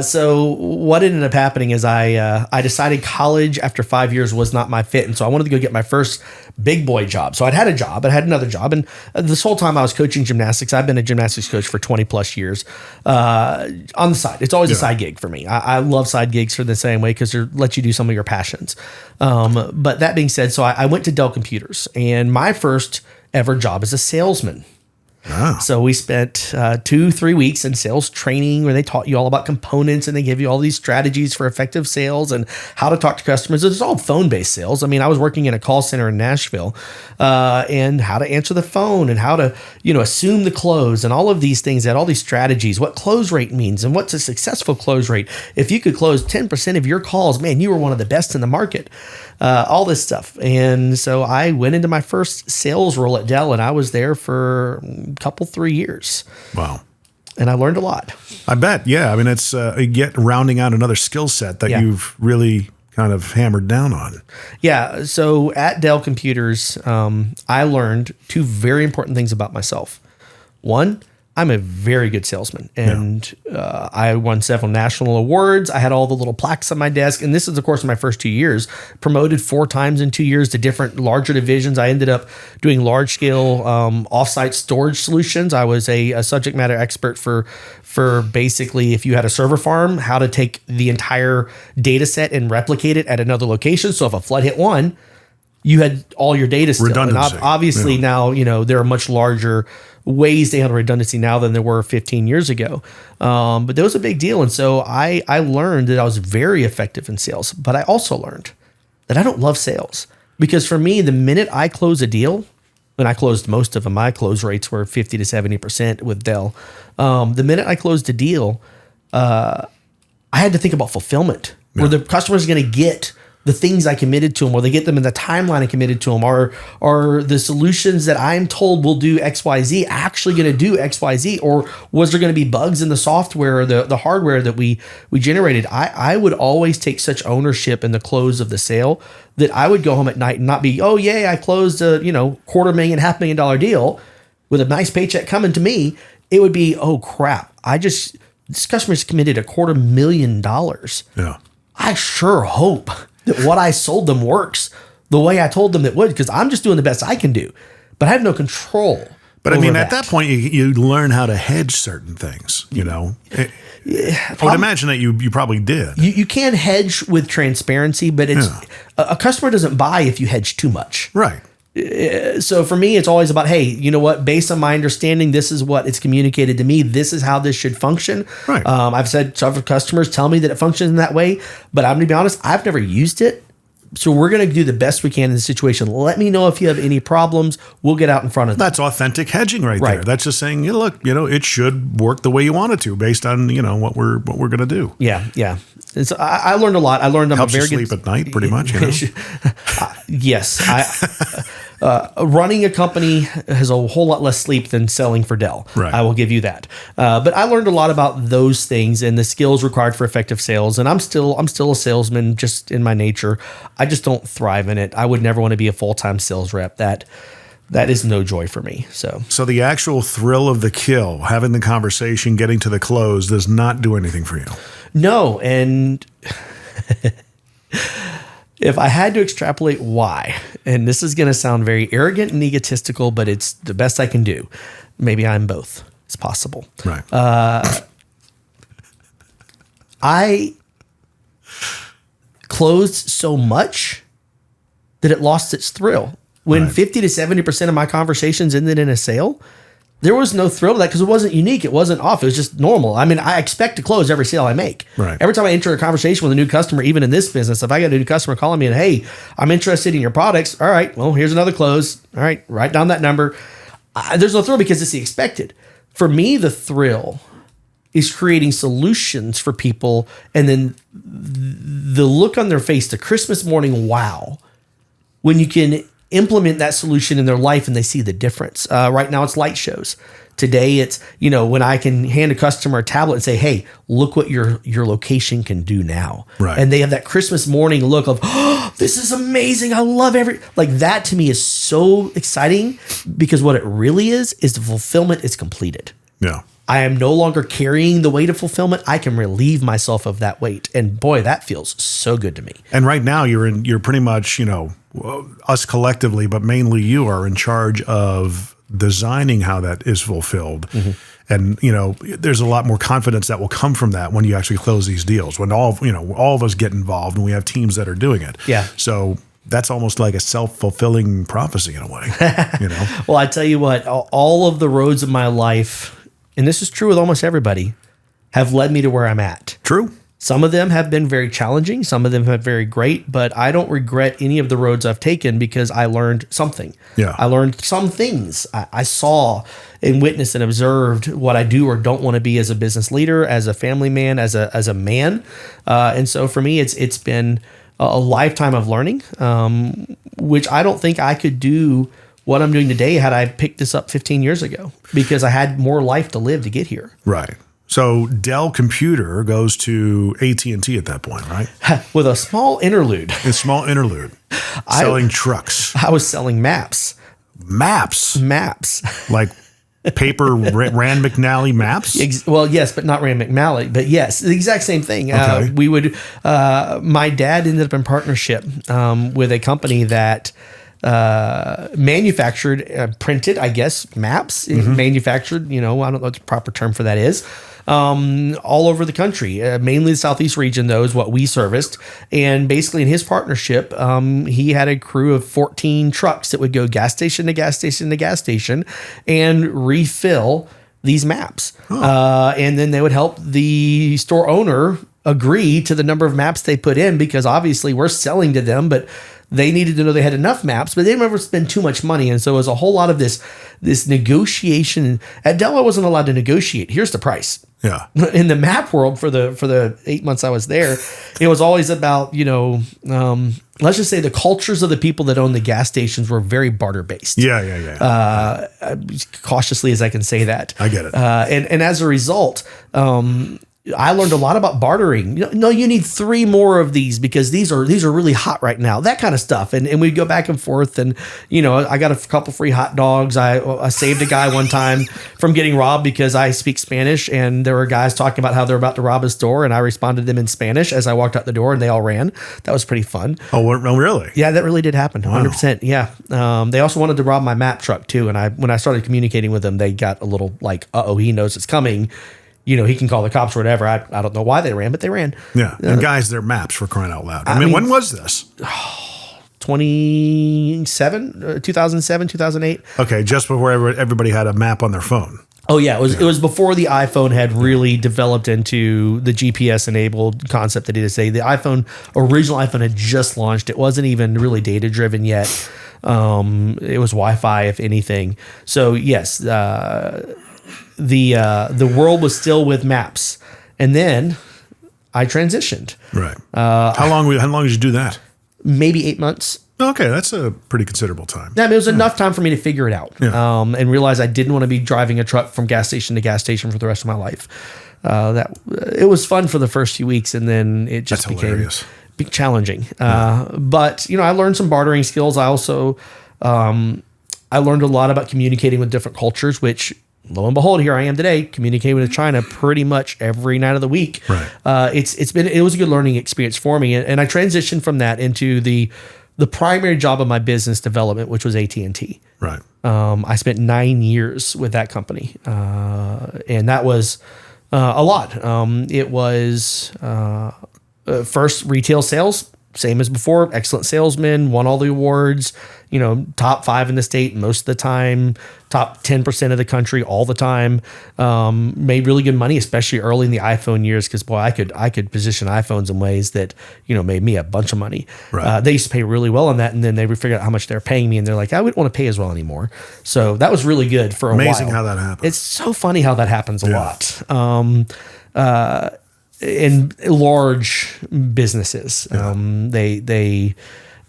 So what ended up happening is I decided college after 5 years was not my fit. And so I wanted to go get my first big boy job. So I'd had a job, I had another job. And this whole time I was coaching gymnastics. I've been a gymnastics coach for 20 plus years on the side. It's always a side gig for me. I love side gigs for the same way because they let you do some of your passions. But that being said, so I went to Dell Computers, and my first ever job as a salesman. Ah. So we spent 2-3 weeks in sales training where they taught you all about components, and they give you all these strategies for effective sales and how to talk to customers. It's all phone-based sales. I mean, I was working in a call center in Nashville and how to answer the phone and how to, assume the close and all of these things, that all these strategies, what close rate means and what's a successful close rate. If you could close 10% of your calls, man, you were one of the best in the market. All this stuff. And so I went into my first sales role at Dell, and I was there for a couple, 3 years. Wow. And I learned a lot. I bet. Yeah. I mean, it's yet rounding out another skill set that you've really kind of hammered down on. Yeah. So at Dell Computers, I learned 2 very important things about myself. One, I'm a very good salesman, and I won several national awards. I had all the little plaques on my desk, and this is, of course, my first 2 years. Promoted 4 times in 2 years to different larger divisions. I ended up doing large-scale offsite storage solutions. I was a subject matter expert for basically, if you had a server farm, how to take the entire data set and replicate it at another location. So if a flood hit one, you had all your data still. Redundancy. And obviously now, there are much larger ways to handle redundancy now than there were 15 years ago. But that was a big deal. And so I learned that I was very effective in sales, but I also learned that I don't love sales, because for me, the minute I close a deal, and I closed most of them, my close rates were 50 to 70% with Dell. The minute I closed a deal, I had to think about fulfillment. Where the customer's going to get the things I committed to them, or they get them in the timeline I committed to them, are the solutions that I'm told will do XYZ actually going to do XYZ, or was there going to be bugs in the software or the hardware that we generated? I would always take such ownership in the close of the sale that I would go home at night and not be, oh yay, I closed a $250,000, $500,000 deal with a nice paycheck coming to me. It would be, oh crap, this customer's committed $250,000. Yeah. I sure hope that what I sold them works the way I told them it would, because I'm just doing the best I can do, but I have no control. But I mean, at that point, you learn how to hedge certain things, I would imagine that you probably did. You can hedge with transparency, but it's a customer doesn't buy if you hedge too much. Right. So for me, it's always about, hey, you know what? Based on my understanding, this is what it's communicated to me. This is how this should function. Right. I've said several customers tell me that it functions in that way, but I'm going to be honest, I've never used it. So we're going to do the best we can in the situation. Let me know if you have any problems. We'll get out in front of them. That's authentic hedging right there. That's just saying, look, it should work the way you want it to based on, what we're going to do. Yeah. Yeah. And so I learned a lot. I learned Helps you sleep at night pretty much. Yes. Running a company has a whole lot less sleep than selling for Dell. Right. I will give you that. But I learned a lot about those things and the skills required for effective sales. And I'm still a salesman just in my nature. I just don't thrive in it. I would never want to be a full-time sales rep. That is no joy for me. So the actual thrill of the kill, having the conversation, getting to the close, does not do anything for you. No. And if I had to extrapolate why, and this is going to sound very arrogant and egotistical, but it's the best I can do. Maybe I'm both. It's possible. Right. I closed so much that it lost its thrill. When 50 to 70% of my conversations ended in a sale, there was no thrill to that because it wasn't unique. It wasn't off. It was just normal. I mean, I expect to close every sale I make. Right. Every time I enter a conversation with a new customer, even in this business, if I got a new customer calling me and, hey, I'm interested in your products. All right, well, here's another close. All right, write down that number. There's no thrill because it's the expected. For me, the thrill is creating solutions for people. And then the look on their face, the Christmas morning wow, when you can implement that solution in their life and they see the difference. Right now it's light shows. Today it's, when I can hand a customer a tablet and say, hey, look what your location can do now. Right. And they have that Christmas morning look of, oh, this is amazing. I love that to me is so exciting because what it really is the fulfillment is completed. Yeah. I am no longer carrying the weight of fulfillment. I can relieve myself of that weight. And boy, that feels so good to me. And right now you're pretty much, us collectively, but mainly you are in charge of designing how that is fulfilled. Mm-hmm. And, there's a lot more confidence that will come from that when you actually close these deals, when all of us get involved and we have teams that are doing it. Yeah. So that's almost like a self-fulfilling prophecy in a way, Well, I tell you what, all of the roads of my life, and this is true with almost everybody, have led me to where I'm at. True. Some of them have been very challenging. Some of them have been very great, but I don't regret any of the roads I've taken because I learned something. Yeah. I learned some things. I saw and witnessed and observed what I do or don't want to be as a business leader, as a family man, as a man. And so for me, it's been a lifetime of learning, which I don't think I could do what I'm doing today had I picked this up 15 years ago because I had more life to live to get here. Right. So Dell Computer goes to AT&T at that point, right? With a small interlude. Selling trucks. I was selling maps. Maps? Like paper Rand McNally maps? Well, yes, but not Rand McNally. But yes, the exact same thing. Okay. My dad ended up in partnership with a company that manufactured, printed, I guess, maps. Mm-hmm. Manufactured, I don't know what the proper term for that is. All over the country, mainly the Southeast region, though, is what we serviced. And basically in his partnership, he had a crew of 14 trucks that would go gas station to gas station to gas station and refill these maps. Oh. And then they would help the store owner agree to the number of maps they put in because obviously we're selling to them, but they needed to know they had enough maps, but they didn't ever spend too much money. And so it was a whole lot of this negotiation. At Dell, I wasn't allowed to negotiate. Here's the price. Yeah. In the map world, for the 8 months I was there, it was always about, let's just say the cultures of the people that own the gas stations were very barter based. Yeah. Cautiously as I can say that. I get it. And as a result, I learned a lot about bartering. No, you need 3 more of these because these are really hot right now. That kind of stuff. And we'd go back and forth. And, I got a couple free hot dogs. I saved a guy one time from getting robbed because I speak Spanish. And there were guys talking about how they're about to rob a store. And I responded to them in Spanish as I walked out the door and they all ran. That was pretty fun. Oh, really? Yeah, that really did happen. 100%. Yeah. They also wanted to rob my map truck too. And when I started communicating with them, they got a little like, he knows it's coming. He can call the cops or whatever. I don't know why they ran, but they ran. Yeah. And guys, they're maps for crying out loud. I mean, when was this? 2007, 2008. Okay, just before everybody had a map on their phone. Oh yeah, it was before the iPhone had really developed into the GPS enabled concept that it is today. The original iPhone had just launched. It wasn't even really data driven yet. It was Wi-Fi, if anything. So yes, the world was still with maps, and then I transitioned. Right. How long did you do that? Maybe 8 months. Okay, that's a pretty considerable time. Yeah, I mean, it was enough time for me to figure it out, and realize I didn't want to be driving a truck from gas station to gas station for the rest of my life. It was fun for the first few weeks, and then it just became challenging. But I learned some bartering skills. I also I learned a lot about communicating with different cultures, which, lo and behold, here I am today communicating with China pretty much every night of the week. Right. It was a good learning experience for me, and I transitioned from that into the primary job of my business development, which was AT&T. Right. I spent 9 years with that company, and that was a lot. It was first retail sales, same as before, excellent salesman, won all the awards, top 5 in the state most of the time, top 10% of the country all the time, made really good money, especially early in the iPhone years. Cause boy, I could position iPhones in ways that, made me a bunch of money. Right. They used to pay really well on that. And then they would figure out how much they're paying me. And they're like, I wouldn't want to pay as well anymore. So that was really good for a while. Amazing how that happens. It's so funny how that happens a lot. In large businesses, they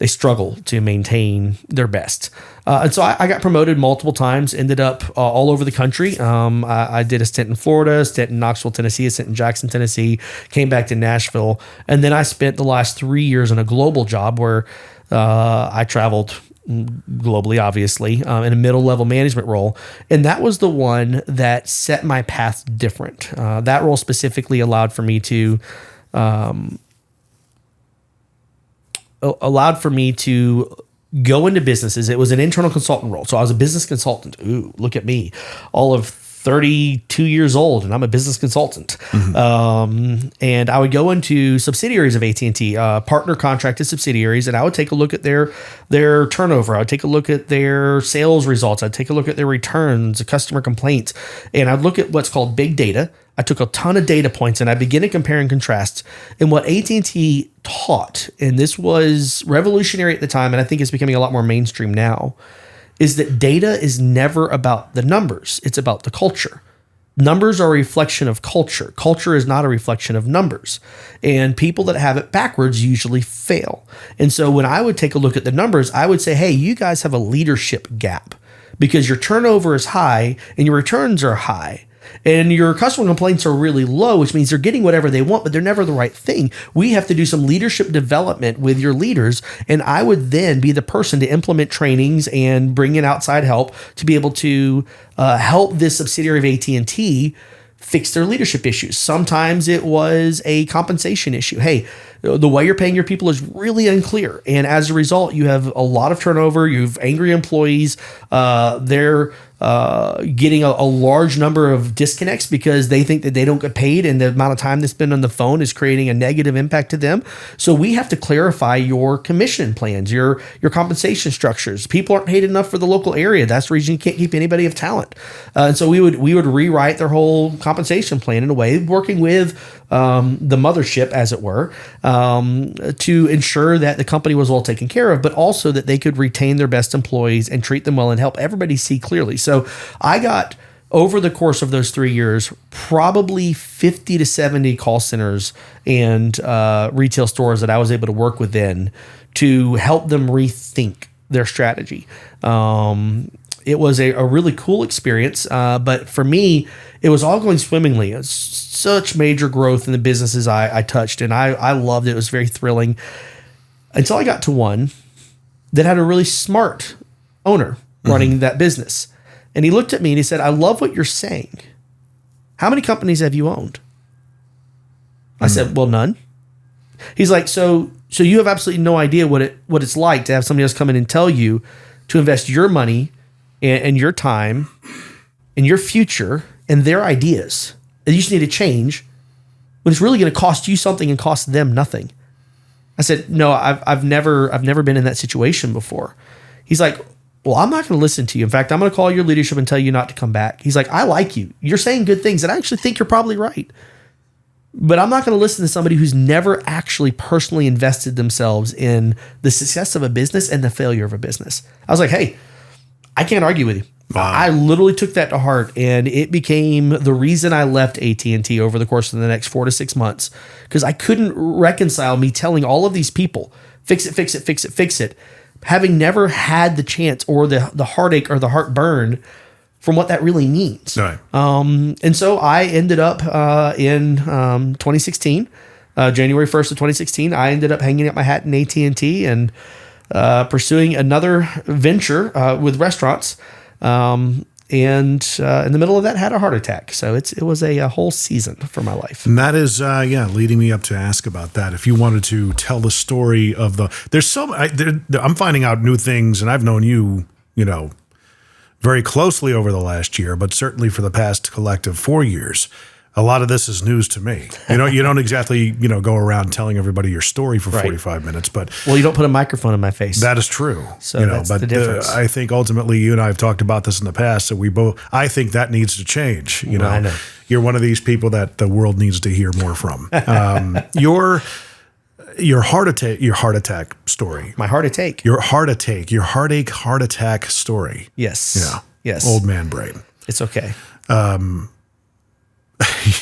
struggle to maintain their best. And so I got promoted multiple times, ended up all over the country. I did a stint in Florida, a stint in Knoxville, Tennessee, a stint in Jackson, Tennessee, came back to Nashville. And then I spent the last 3 years in a global job where I traveled globally, obviously, in a middle level management role. And that was the one that set my path different. That role specifically allowed for me to go into businesses. It was an internal consultant role. So I was a business consultant. Ooh, look at me. All of 32 years old, and I'm a business consultant. Mm-hmm. And I would go into subsidiaries of AT&T, partner contracted subsidiaries, and I would take a look at their turnover. I would take a look at their sales results. I'd take a look at their returns, customer complaints, and I'd look at what's called big data. I took a ton of data points and I began to compare and contrast. And what AT&T taught, and this was revolutionary at the time, and I think it's becoming a lot more mainstream now, is that data is never about the numbers. It's about the culture. Numbers are a reflection of culture. Culture is not a reflection of numbers. And people that have it backwards usually fail. And so when I would take a look at the numbers, I would say, hey, you guys have a leadership gap because your turnover is high and your returns are high. And your customer complaints are really low, which means they're getting whatever they want, but they're never the right thing. We have to do some leadership development with your leaders. And I would then be the person to implement trainings and bring in outside help to be able to help this subsidiary of AT&T fix their leadership issues. Sometimes it was a compensation issue. Hey, the way you're paying your people is really unclear. And as a result, you have a lot of turnover. You have angry employees. They're getting a large number of disconnects because they think that they don't get paid and the amount of time they spend on the phone is creating a negative impact to them. So we have to clarify your commission plans, your compensation structures. People aren't paid enough for the local area. That's the reason you can't keep anybody of talent. And so we would rewrite their whole compensation plan in a way, working with the mothership, as it were, to ensure that the company was well taken care of, but also that they could retain their best employees and treat them well and help everybody see clearly. So I got, over the course of those 3 years, probably 50 to 70 call centers and retail stores that I was able to work within to help them rethink their strategy. It was a really cool experience, but for me, it was all going swimmingly. It was such major growth in the businesses I touched, and I loved it. It was very thrilling until I got to one that had a really smart owner running that business. And he looked at me and he said, I love what you're saying. How many companies have you owned? I said, well, none. He's like, so you have absolutely no idea what it's like to have somebody else come in and tell you to invest your money and your time and your future and their ideas that you just need to change, but it's really going to cost you something and cost them nothing. I said, no, I've never been in that situation before. He's like, well, I'm not going to listen to you. In fact, I'm going to call your leadership and tell you not to come back. He's like, I like you. You're saying good things, and I actually think you're probably right. But I'm not going to listen to somebody who's never actually personally invested themselves in the success of a business and the failure of a business. I was like, hey, I can't argue with you. Wow. I literally took that to heart, and it became the reason I left AT&T over the course of the next 4 to 6 months, because I couldn't reconcile me telling all of these people, fix it, fix it, fix it, fix it, having never had the chance or the heartache or the heartburn from what that really means. Right. And so I ended up in 2016, January 1st of 2016, I ended up hanging up my hat in AT&T and pursuing another venture with restaurants. And in the middle of that, had a heart attack. So it was a whole season for my life. And that is, leading me up to ask about that. If you wanted to tell the story of I'm finding out new things, and I've known you, very closely over the last year, but certainly for the past collective 4 years. A lot of this is news to me. You don't exactly, go around telling everybody your story for 45 minutes, but well, you don't put a microphone in my face. That is true. So that's the difference. I think ultimately you and I have talked about this in the past. So I think that needs to change. I know. You're one of these people that the world needs to hear more from. Your heart attack story. My heart attack. Your heart attack story. Yes. Yeah. Yes. Old man brain. It's okay.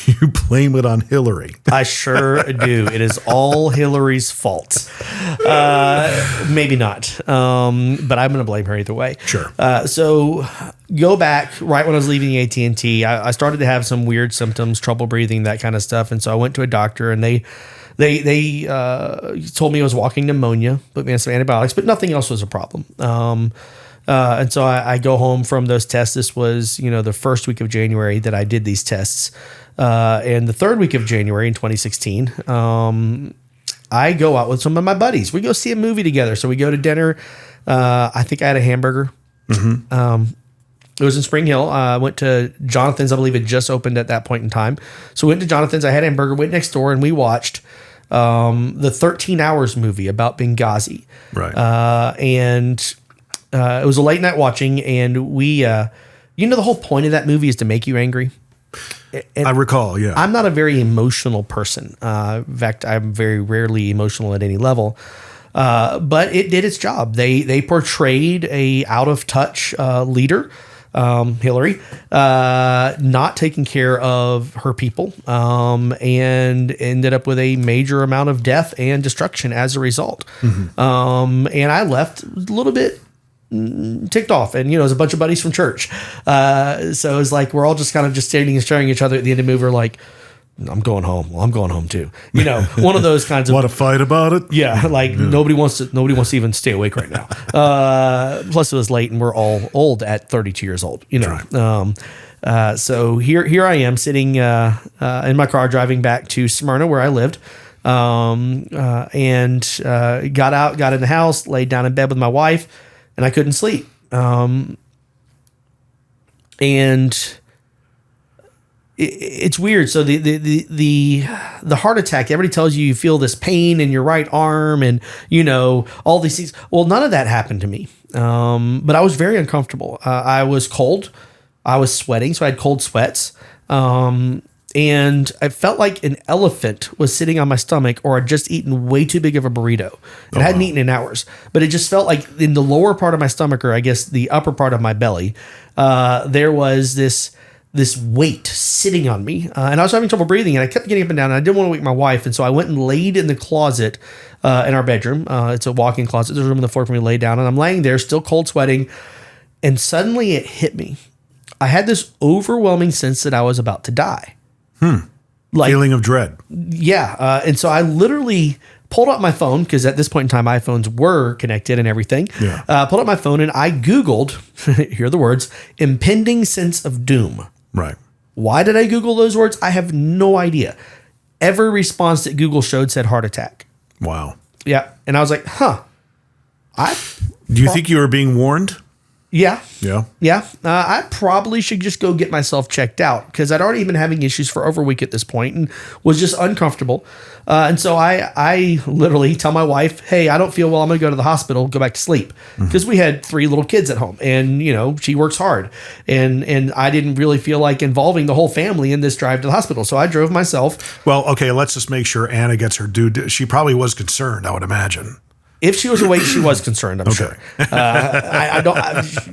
You blame it on Hillary. I sure do. It is all Hillary's fault. Maybe not. But I'm going to blame her either way. Sure. So go back right when I was leaving AT&T, I started to have some weird symptoms, trouble breathing, that kind of stuff. And so I went to a doctor, and they told me I was walking pneumonia, put me on some antibiotics, but nothing else was a problem. And so I go home from those tests. This was, the first week of January that I did these tests. And the third week of January in 2016, I go out with some of my buddies. We go see a movie together. So we go to dinner. I think I had a hamburger. Mm-hmm. It was in Spring Hill. I went to Jonathan's. I believe it just opened at that point in time. So we went to Jonathan's. I had a hamburger, went next door, and we watched the 13 Hours movie about Benghazi. Right. It was a late night watching, and we, the whole point of that movie is to make you angry. And I recall, yeah. I'm not a very emotional person. In fact, I'm very rarely emotional at any level. But it did its job. They portrayed a out of touch leader, Hillary, not taking care of her people, and ended up with a major amount of death and destruction as a result. Mm-hmm. And I left a little bit ticked off, and it was a bunch of buddies from church, so it was like we're all just kind of just standing and staring at each other at the end of the movie. We're like, I'm going home. Well, I'm going home too. One of those kinds of want to fight about it. Yeah, nobody wants to even stay awake right now. Plus it was late, and we're all old at 32 years old. Right. So here I am sitting in my car driving back to Smyrna where I lived. And got out, got in the house, laid down in bed with my wife, and I couldn't sleep. And it's weird. So the heart attack, everybody tells you feel this pain in your right arm and, all these things. Well, none of that happened to me. But I was very uncomfortable. I was cold. I was sweating. So I had cold sweats. And I felt like an elephant was sitting on my stomach, or I'd just eaten way too big of a burrito. I hadn't eaten in hours, but it just felt like in the lower part of my stomach, or I guess the upper part of my belly, there was this weight sitting on me. And I was having trouble breathing, and I kept getting up and down, and I didn't want to wake my wife. And so I went and laid in the closet in our bedroom. It's a walk-in closet. There's a room on the floor for me to lay down, and I'm laying there still cold sweating. And suddenly it hit me. I had this overwhelming sense that I was about to die. Feeling of dread. Yeah. And so I literally pulled up my phone, because at this point in time, iPhones were connected and everything. Yeah. Pulled up my phone, and I Googled, here are the words, impending sense of doom. Right. Why did I Google those words? I have no idea. Every response that Google showed said heart attack. Wow. Yeah. And I was like, do you think you were being warned? Yeah. Yeah. Yeah. I probably should just go get myself checked out because I'd already been having issues for over a week at this point and was just uncomfortable. And so I literally tell my wife, hey, I don't feel well. I'm going to go to the hospital, go back to sleep. Because we had 3 little kids at home and, she works hard. And I didn't really feel like involving the whole family in this drive to the hospital. So I drove myself. Well, okay, let's just make sure Anna gets her due. She probably was concerned, I would imagine. If she was awake, she was concerned, I'm sure.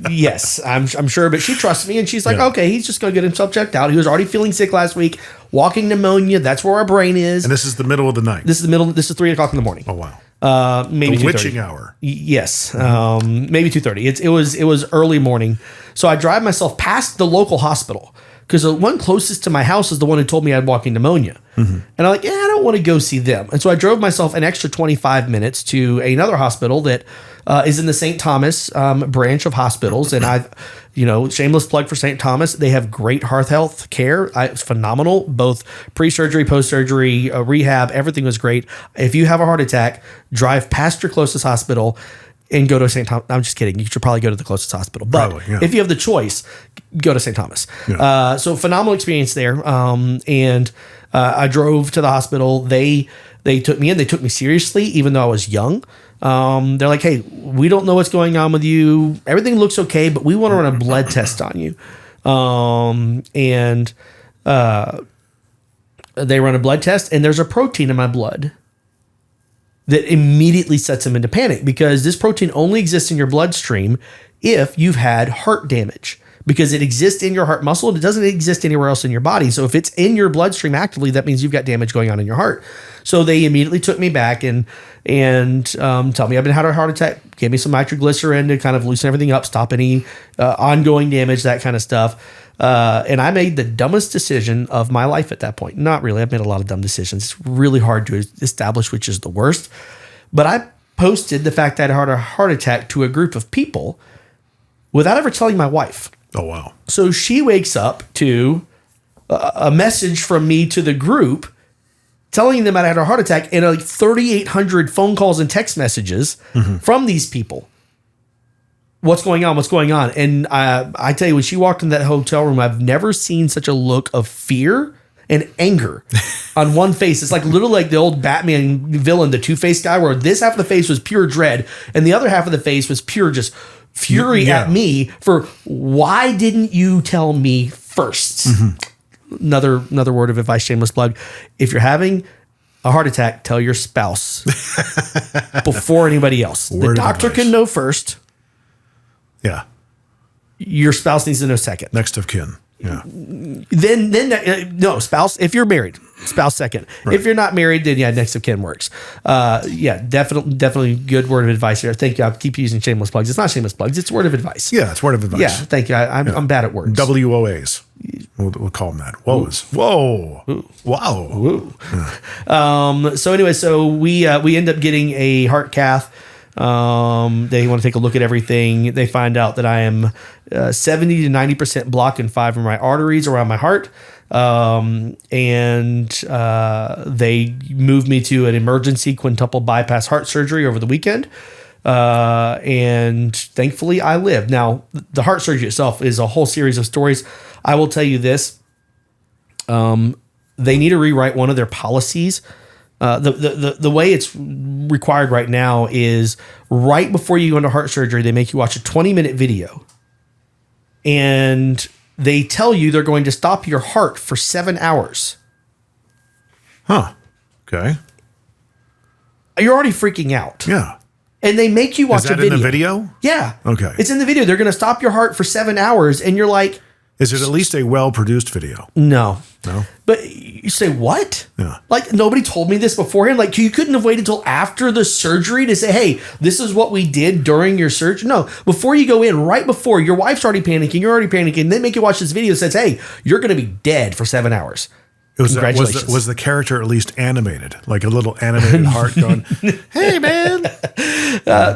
Yes, I'm sure. But she trusts me, and she's like, okay, he's just going to get himself checked out. He was already feeling sick last week, walking pneumonia. That's where our brain is. And this is the middle of the night. This is 3 o'clock in the morning. Oh, wow. Maybe the 2:30. witching hour. Yes, maybe 2:30. It was early morning. So I drive myself past the local hospital because the one closest to my house is the one who told me I had walking pneumonia. And I'm like, I don't want to go see them. And so I drove myself an extra 25 minutes to another hospital that is in the St. Thomas branch of hospitals. And shameless plug for St. Thomas. They have great heart health care. It's phenomenal, both pre-surgery, post-surgery, rehab. Everything was great. If you have a heart attack, drive past your closest hospital and go to St. Thomas. I'm just kidding. You should probably go to the closest hospital. But probably, yeah. If you have the choice, go to St. Thomas. Yeah. So phenomenal experience there. I drove to the hospital. They took me in. They took me seriously, even though I was young. They're like, hey, we don't know what's going on with you. Everything looks okay, but we want to run a blood test on you. They run a blood test, and there's a protein in my blood that immediately sets them into panic because this protein only exists in your bloodstream if you've had heart damage because it exists in your heart muscle and it doesn't exist anywhere else in your body. So if it's in your bloodstream actively, that means you've got damage going on in your heart. So they immediately took me back and tell me I've been had a heart attack, gave me some nitroglycerin to kind of loosen everything up, stop any ongoing damage, that kind of stuff. And I made the dumbest decision of my life at that point. Not really. I've made a lot of dumb decisions. It's really hard to establish which is the worst. But I posted the fact that I had a heart attack to a group of people without ever telling my wife. Oh, wow. So she wakes up to a message from me to the group telling them I had a heart attack and like 3,800 phone calls and text messages from these people. What's going on? What's going on? And I tell you, when she walked in that hotel room, I've never seen such a look of fear and anger on one face. It's like literally like the old Batman villain, the Two-Face guy, where this half of the face was pure dread and the other half of the face was pure just fury at me for why didn't you tell me first? Another word of advice, shameless plug. If you're having a heart attack, tell your spouse before anybody else. The doctor can know first. Yeah. Your spouse needs to know second. Next of kin. Yeah. Then no, spouse. If you're married, spouse second. Right. If you're not married, then next of kin works. Definitely good word of advice here. Thank you. I keep using shameless plugs. It's not shameless plugs. It's word of advice. Yeah, it's word of advice. Yeah, thank you. I'm bad at words. WOAs. We'll call them that. Woes. Whoa. Ooh. Wow. Ooh. Yeah. So we end up getting a heart cath. They want to take a look at everything. They find out that I am 70 to 90% blocked in 5 of my arteries around my heart. They moved me to an emergency quintuple bypass heart surgery over the weekend. And thankfully I lived. Now, the heart surgery itself is a whole series of stories. I will tell you this. They need to rewrite one of their policies. The way it's required right now is right before you go into heart surgery, they make you watch a 20-minute video. And they tell you they're going to stop your heart for 7 hours. Huh. Okay. You're already freaking out. Yeah. And they make you watch a video. Is that in the video? Yeah. Okay. It's in the video. They're going to stop your heart for 7 hours. And you're like... Is it at least a well-produced video? No. No? But you say, what? Yeah. Like, nobody told me this beforehand. Like, you couldn't have waited until after the surgery to say, hey, this is what we did during your surgery. No, before you go in, right before, your wife's already panicking, you're already panicking, they make you watch this video that says, hey, you're going to be dead for 7 hours. Congratulations. Was the character at least animated, like a little animated heart going, "Hey man"?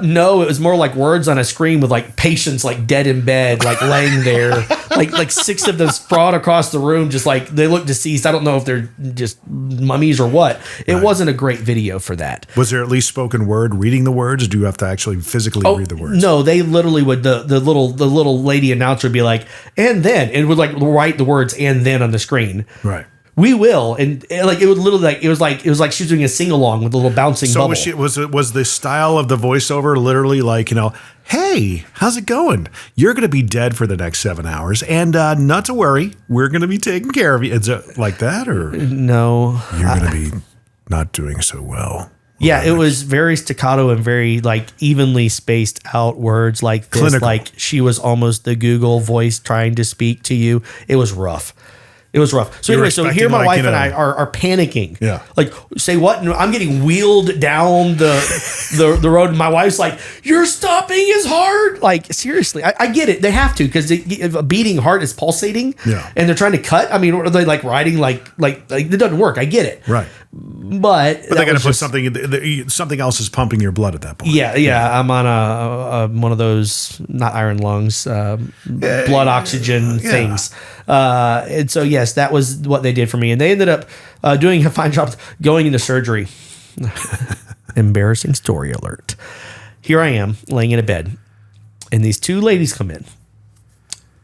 No, it was more like words on a screen with like patients like dead in bed, like laying there, like 6 of them sprawled across the room, just like they look deceased. I don't know if they're just mummies or what. It wasn't a great video for that. Was there at least spoken word reading the words? Or do you have to actually physically read the words? No, they literally would. The little lady announcer would be like, and then it would like write the words and then on the screen. Right. We will, and like it would literally like it was like she was doing a sing along with a little bouncing bubble. So was the style of the voiceover literally like, hey, how's it going? You're going to be dead for the next 7 hours, and not to worry, we're going to be taking care of you. Is it like that, or no? You're going to be not doing so well. Yeah, it was very staccato and very like evenly spaced out words like this. Clinical. Like she was almost the Google voice trying to speak to you. It was rough. It was rough. So anyway, so here my wife and I are panicking. Yeah. Like, say what? And I'm getting wheeled down the road. And my wife's like, "You're stopping is hard." Like, seriously, I get it. They have to because a beating heart is pulsating. Yeah. And they're trying to cut. I mean, are they like riding like it doesn't work. I get it. Right. But they got to put something else is pumping your blood at that point. Yeah. I'm on a one of those not iron lungs, blood oxygen things. And so yes, that was what they did for me, and they ended up doing a fine job going into surgery. Embarrassing story alert. Here I am laying in a bed, and these 2 ladies come in,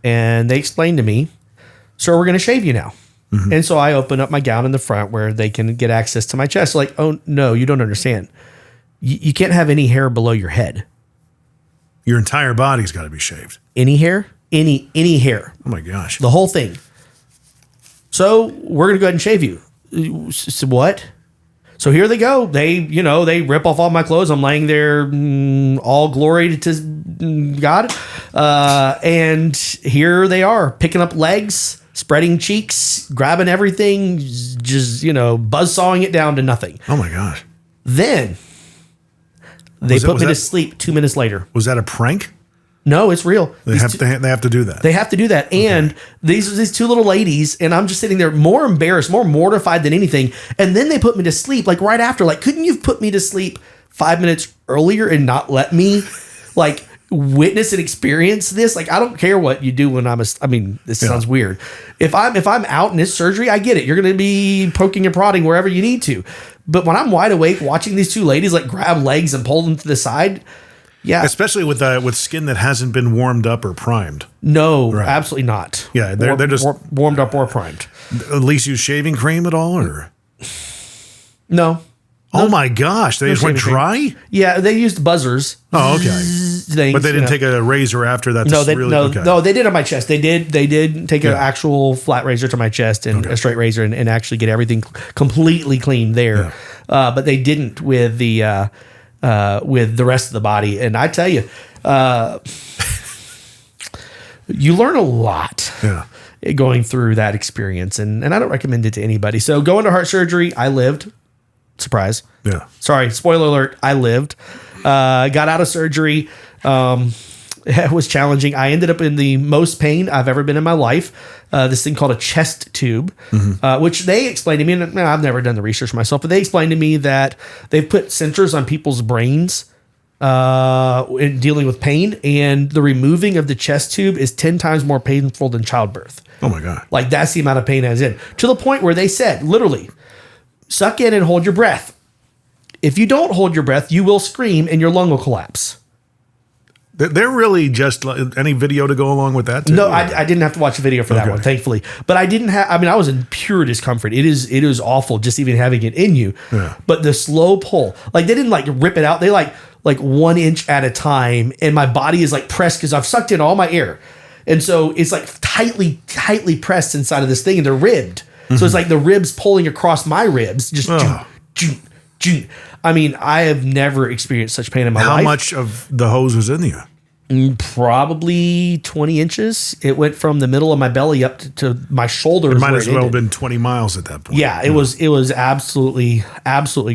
and they explain to me, "Sir, we're going to shave you now." Mm-hmm. And so I open up my gown in the front where they can get access to my chest. Like, "Oh no, you don't understand. You can't have any hair below your head. Your entire body's got to be shaved. Any hair, any hair. Oh my gosh, the whole thing. So we're gonna go ahead and shave you." So what? So here they go. They rip off all my clothes. I'm laying there, all glory to God, and here they are picking up legs. Spreading cheeks, grabbing everything, just, buzzsawing it down to nothing. Oh my gosh. Then they put me to sleep 2 minutes later. Was that a prank? No, it's real. They have to do that. They have to do that. Okay. And these 2 little ladies, and I'm just sitting there more embarrassed, more mortified than anything. And then they put me to sleep like right after. Like, couldn't you have put me to sleep 5 minutes earlier and not let me like witness and experience this? Like, I don't care what you do when this sounds weird. If I'm out in this surgery, I get it. You're going to be poking and prodding wherever you need to. But when I'm wide awake watching these 2 ladies like grab legs and pull them to the side, yeah. Especially with skin that hasn't been warmed up or primed. No, right. Absolutely not. Yeah, they're just warmed up or primed. At least use shaving cream at all, or no. Oh my gosh, they just went dry? Yeah, they used buzzers. Oh, okay. Things, but they didn't take a razor after that? No, they did on my chest. They did take an actual flat razor to my chest and a straight razor and actually get everything completely clean there. Yeah. But they didn't with the rest of the body. And I tell you, you learn a lot. Yeah. Going through that experience, and I don't recommend it to anybody. So going to heart surgery, I lived. Surprise. Yeah. Sorry. Spoiler alert. I lived. Got out of surgery. It was challenging. I ended up in the most pain I've ever been in my life. This thing called a chest tube, which they explained to me, and I've never done the research myself, but they explained to me that they've put sensors on people's brains in dealing with pain, and the removing of the chest tube is 10 times more painful than childbirth. Oh my God. Like, that's the amount of pain I was in, to the point where they said, literally, suck in and hold your breath. If you don't hold your breath, you will scream and your lung will collapse. They're really just any video to go along with that too? No, I didn't have to watch a video for that one, thankfully. But I didn't have, I was in pure discomfort. It is awful just even having it in you. Yeah. But the slow pull, like they didn't like rip it out. They like 1 inch at a time. And my body is like pressed because I've sucked in all my air. And so it's like tightly pressed inside of this thing, and they're ribbed. So it's like the ribs pulling across my ribs. Just, I have never experienced such pain in my life. How much of the hose was in you? Probably 20 inches. It went from the middle of my belly up to my shoulders. It might as well have been 20 miles at that point. Yeah, it was absolutely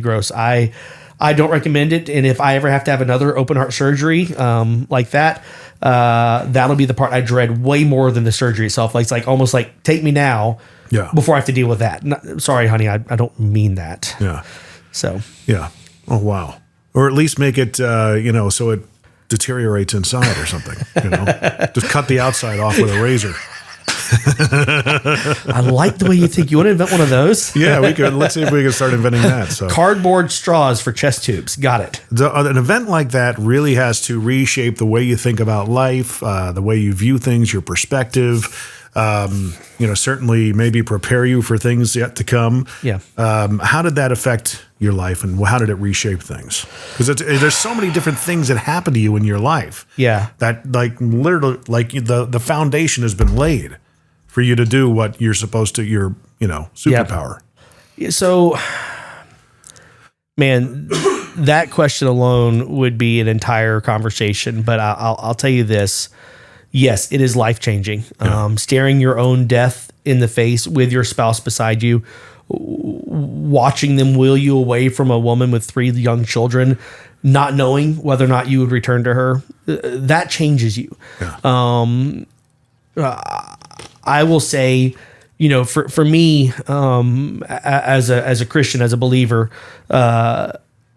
gross. I don't recommend it. And if I ever have to have another open heart surgery like that, that'll be the part I dread way more than the surgery itself. Like, it's like almost like take me now. before I have to deal with that. Sorry, honey, I don't mean that. Yeah. So. Yeah. Oh, wow. Or at least make it, so it deteriorates inside or something, Just cut the outside off with a razor. I like the way you think. You want to invent one of those? Yeah, we could. Let's see if we can start inventing that. So, cardboard straws for chest tubes. Got it. An event like that really has to reshape the way you think about life, the way you view things, your perspective. Certainly maybe prepare you for things yet to come. Yeah. How did that affect your life, and how did it reshape things? Because there's so many different things that happen to you in your life. Yeah. That literally the foundation has been laid for you to do what you're supposed to, your superpower. Yeah. So, man, that question alone would be an entire conversation, but I'll tell you this. Yes, it is life-changing. Yeah. Staring your own death in the face with your spouse beside you, watching them wheel you away from a woman with 3 young children, not knowing whether or not you would return to her, that changes you. Yeah. I will say, for me, as a Christian, as a believer,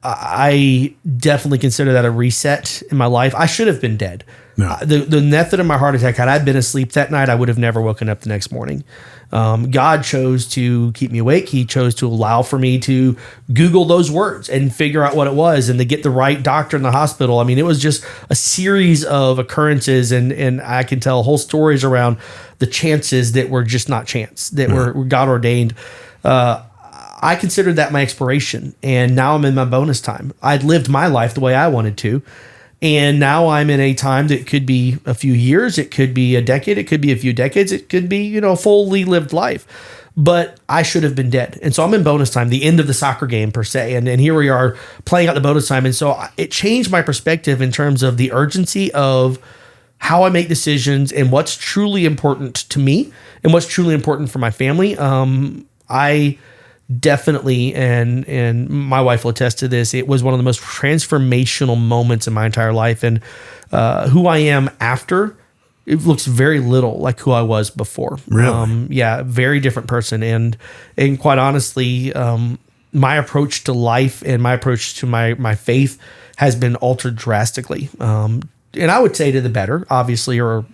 I definitely consider that a reset in my life. I should have been dead. No. The method of my heart attack, had I been asleep that night, I would have never woken up the next morning. God chose to keep me awake. He chose to allow for me to Google those words and figure out what it was and to get the right doctor in the hospital. I mean, it was just a series of occurrences, and I can tell whole stories around the chances that were just not chance, that were God ordained. I considered that my expiration, and now I'm in my bonus time. I'd lived my life the way I wanted to, and now I'm in a time that could be a few years, it could be a decade, it could be a few decades, it could be, a fully lived life. But I should have been dead. And so I'm in bonus time, the end of the soccer game per se. And here we are playing out the bonus time. And so it changed my perspective in terms of the urgency of how I make decisions and what's truly important to me and what's truly important for my family. I definitely, and my wife will attest to this, it was one of the most transformational moments in my entire life. And who I am after, it looks very little like who I was before. Really? Very different person. And quite honestly, my approach to life and my approach to my faith has been altered drastically. And I would say to the better, obviously, or,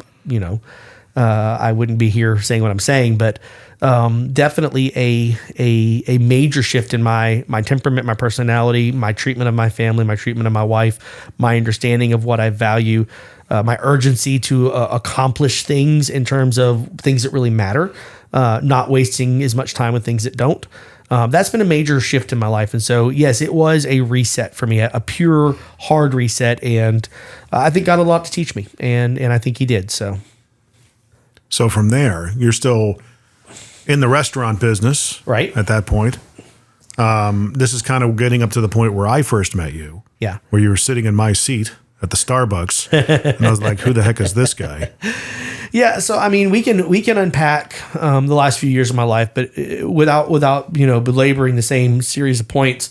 I wouldn't be here saying what I'm saying, but definitely a major shift in my temperament, my personality, my treatment of my family, my treatment of my wife, my understanding of what I value, my urgency to accomplish things in terms of things that really matter, not wasting as much time with things that don't. That's been a major shift in my life. And so, yes, it was a reset for me, a pure, hard reset. And I think God had a lot to teach me, and I think he did. So from there, you're still in the restaurant business, right? At that point. This is kind of getting up to the point where I first met you. Yeah. Where you were sitting in my seat at the Starbucks, and I was like, "Who the heck is this guy?" Yeah. So I mean, we can unpack the last few years of my life, but without belaboring the same series of points.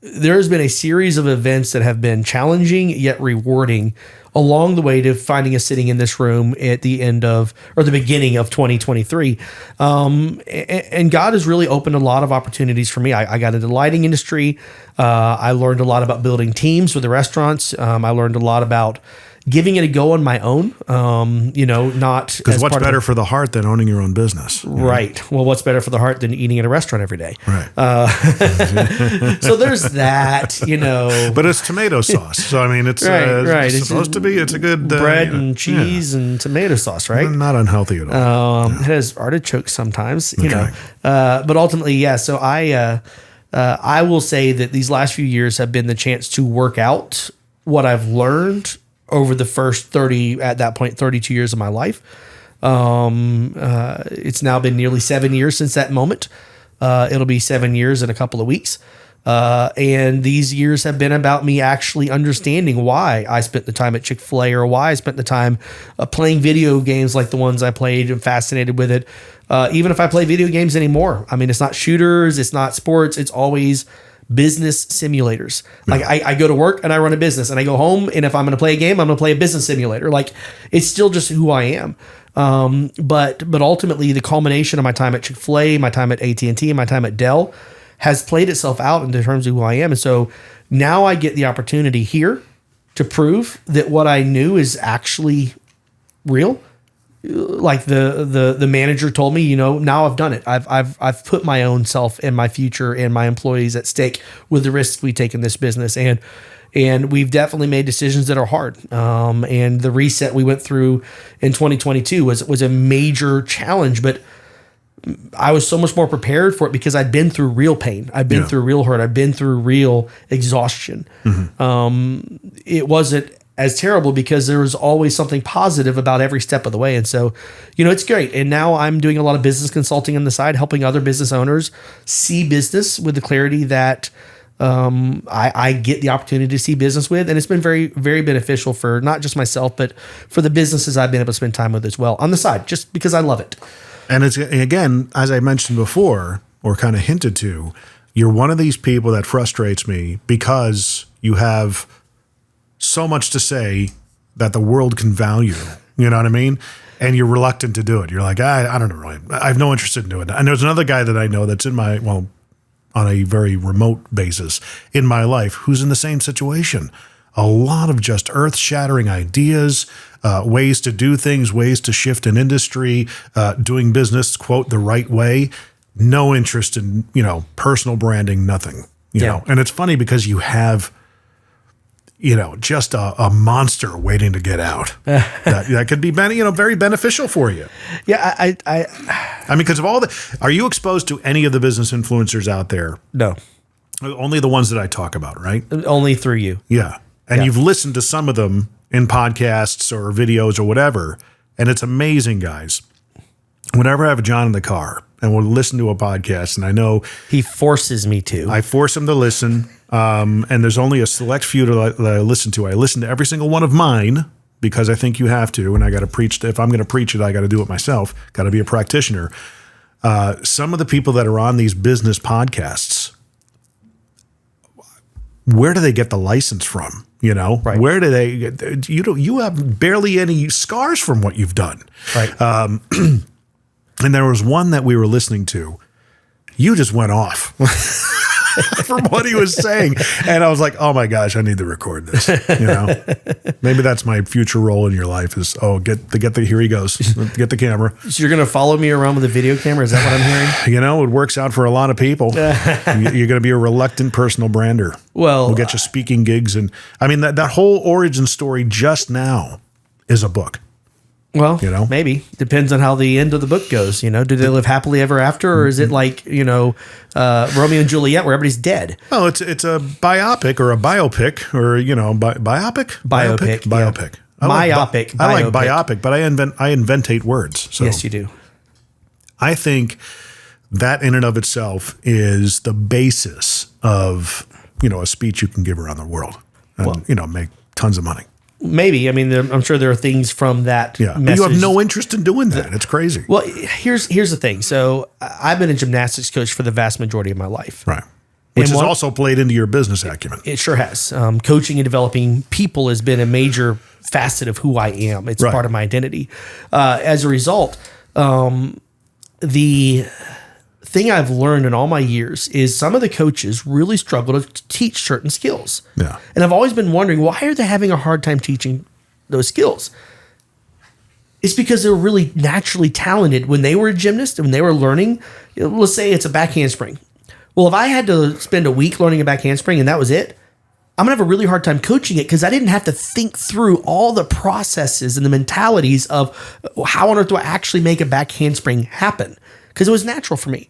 There has been a series of events that have been challenging yet rewarding along the way to finding us sitting in this room at the end of, or the beginning of 2023. And God has really opened a lot of opportunities for me. I got into the lighting industry. I learned a lot about building teams with the restaurants. I learned a lot about giving it a go on my own, not because what's better for the heart than owning your own business, right? Know? Well, what's better for the heart than eating at a restaurant every day, right? So there's that, But it's tomato sauce, so I mean, it's right. It's supposed to be. It's a good bread and cheese and tomato sauce, right? Not unhealthy at all. It has artichokes sometimes, Okay. But ultimately, yeah. So I will say that these last few years have been the chance to work out what I've learned over the first 32 years of my life. It's now been nearly 7 years since that moment. It'll be 7 years in a couple of weeks. And these years have been about me actually understanding why I spent the time at Chick-fil-a, or why I spent the time playing video games like the ones I played and fascinated with it. Even if I play video games anymore, I mean, it's not shooters, it's not sports, it's always business simulators. Like I go to work and I run a business, and I go home, and if I'm going to play a game, I'm going to play a business simulator. Like, it's still just who I am. But ultimately, the culmination of my time at Chick-fil-A, my time at AT&T, and my time at Dell has played itself out in terms of who I am. And so now I get the opportunity here to prove that what I knew is actually real. Like the manager told me, now I've done it. I've put my own self and my future and my employees at stake with the risks we take in this business. And we've definitely made decisions that are hard. And the reset we went through in 2022 was a major challenge, but I was so much more prepared for it because I'd been through real pain. I've been through real hurt. I've been through real exhaustion. It wasn't as terrible because there was always something positive about every step of the way. And so, it's great. And now I'm doing a lot of business consulting on the side, helping other business owners see business with the clarity that I get the opportunity to see business with. And it's been very, very beneficial for not just myself, but for the businesses I've been able to spend time with as well on the side, just because I love it. And it's, again, as I mentioned before, or kind of hinted to, you're one of these people that frustrates me because you have so much to say that the world can value. You know what I mean? And you're reluctant to do it. You're like, I don't know, Ryan. I have no interest in doing that. And there's another guy that I know that's on a very remote basis in my life who's in the same situation. A lot of just earth-shattering ideas, ways to do things, ways to shift an industry, doing business, quote, the right way. No interest in, personal branding, nothing. You know. And it's funny because you have, just a monster waiting to get out. that could be, very beneficial for you. Yeah, I mean, because of are you exposed to any of the business influencers out there? No. Only the ones that I talk about, right? Only through you. Yeah. And you've listened to some of them in podcasts or videos or whatever. And it's amazing, guys. Whenever I have John in the car and we'll listen to a podcast, and I know he forces me to. I force him to listen. And there's only a select few that I listen to. I listen to every single one of mine because I think you have to. And I got to preach. If I'm going to preach it, I got to do it myself. Got to be a practitioner. Some of the people that are on these business podcasts, where do they get the license from? Right. Where do they get, you have barely any scars from what you've done. Right. And there was one that we were listening to. You just went off from what he was saying. And I was like, oh my gosh, I need to record this. Maybe that's my future role in your life is, here he goes. Get the camera. So you're going to follow me around with a video camera? Is that what I'm hearing? It works out for a lot of people. You're going to be a reluctant personal brander. Well, we'll get you speaking gigs. And I mean, that whole origin story just now is a book. Well, maybe. Depends on how the end of the book goes. Do they live happily ever after? Or is it like, Romeo and Juliet where everybody's dead? Oh, it's a biopic or a biopic or, biopic? Biopic. Biopic. Yeah. Myopic. I like biopic, but I inventate words. So yes, you do. I think that in and of itself is the basis of, a speech you can give around the world and, make tons of money. Maybe. I mean, I'm sure there are things from that. Yeah. But you have no interest in doing that. It's crazy. Well, here's the thing. So I've been a gymnastics coach for the vast majority of my life. Right. Which has also played into your business acumen. It sure has. Coaching and developing people has been a major facet of who I am. It's part of my identity. As a result, the thing I've learned in all my years is some of the coaches really struggle to teach certain skills. Yeah. And I've always been wondering, why are they having a hard time teaching those skills? It's because they're really naturally talented. When they were a gymnast and when they were learning, let's say it's a back handspring. Well, if I had to spend a week learning a back handspring and that was it, I'm going to have a really hard time coaching it because I didn't have to think through all the processes and the mentalities of how on earth do I actually make a back handspring happen? Because it was natural for me.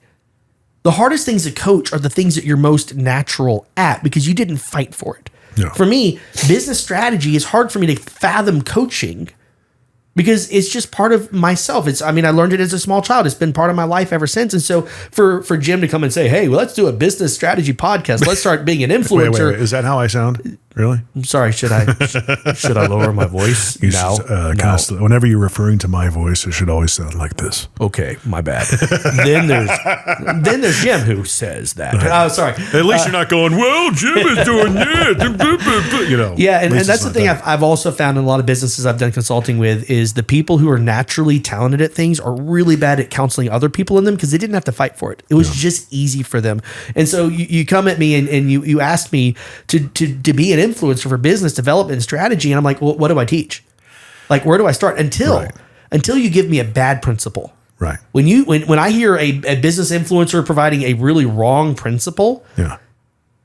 The hardest things to coach are the things that you're most natural at because you didn't fight for it. Yeah. For me, business strategy is hard for me to fathom coaching because it's just part of myself. I learned it as a small child. It's been part of my life ever since. And so for Jim to come and say, hey, well, let's do a business strategy podcast. Let's start being an influencer. Wait. Is that how I sound? Really? I'm sorry. Should I lower my voice You now? should, constantly, whenever you're referring to my voice, it should always sound like this. Okay, my bad. then there's Jim who says that. Oh, sorry. At least you're not going, well, Jim is doing this. You know. Yeah, and that's the thing I've also found in a lot of businesses I've done consulting with is the people who are naturally talented at things are really bad at counseling other people in them because they didn't have to fight for it. It was just easy for them. And so you come at me and you ask me to be an influencer for business development and strategy. And I'm like, well, what do I teach? Like, where do I start? Until you give me a bad principle. Right. When I hear a business influencer providing a really wrong principle,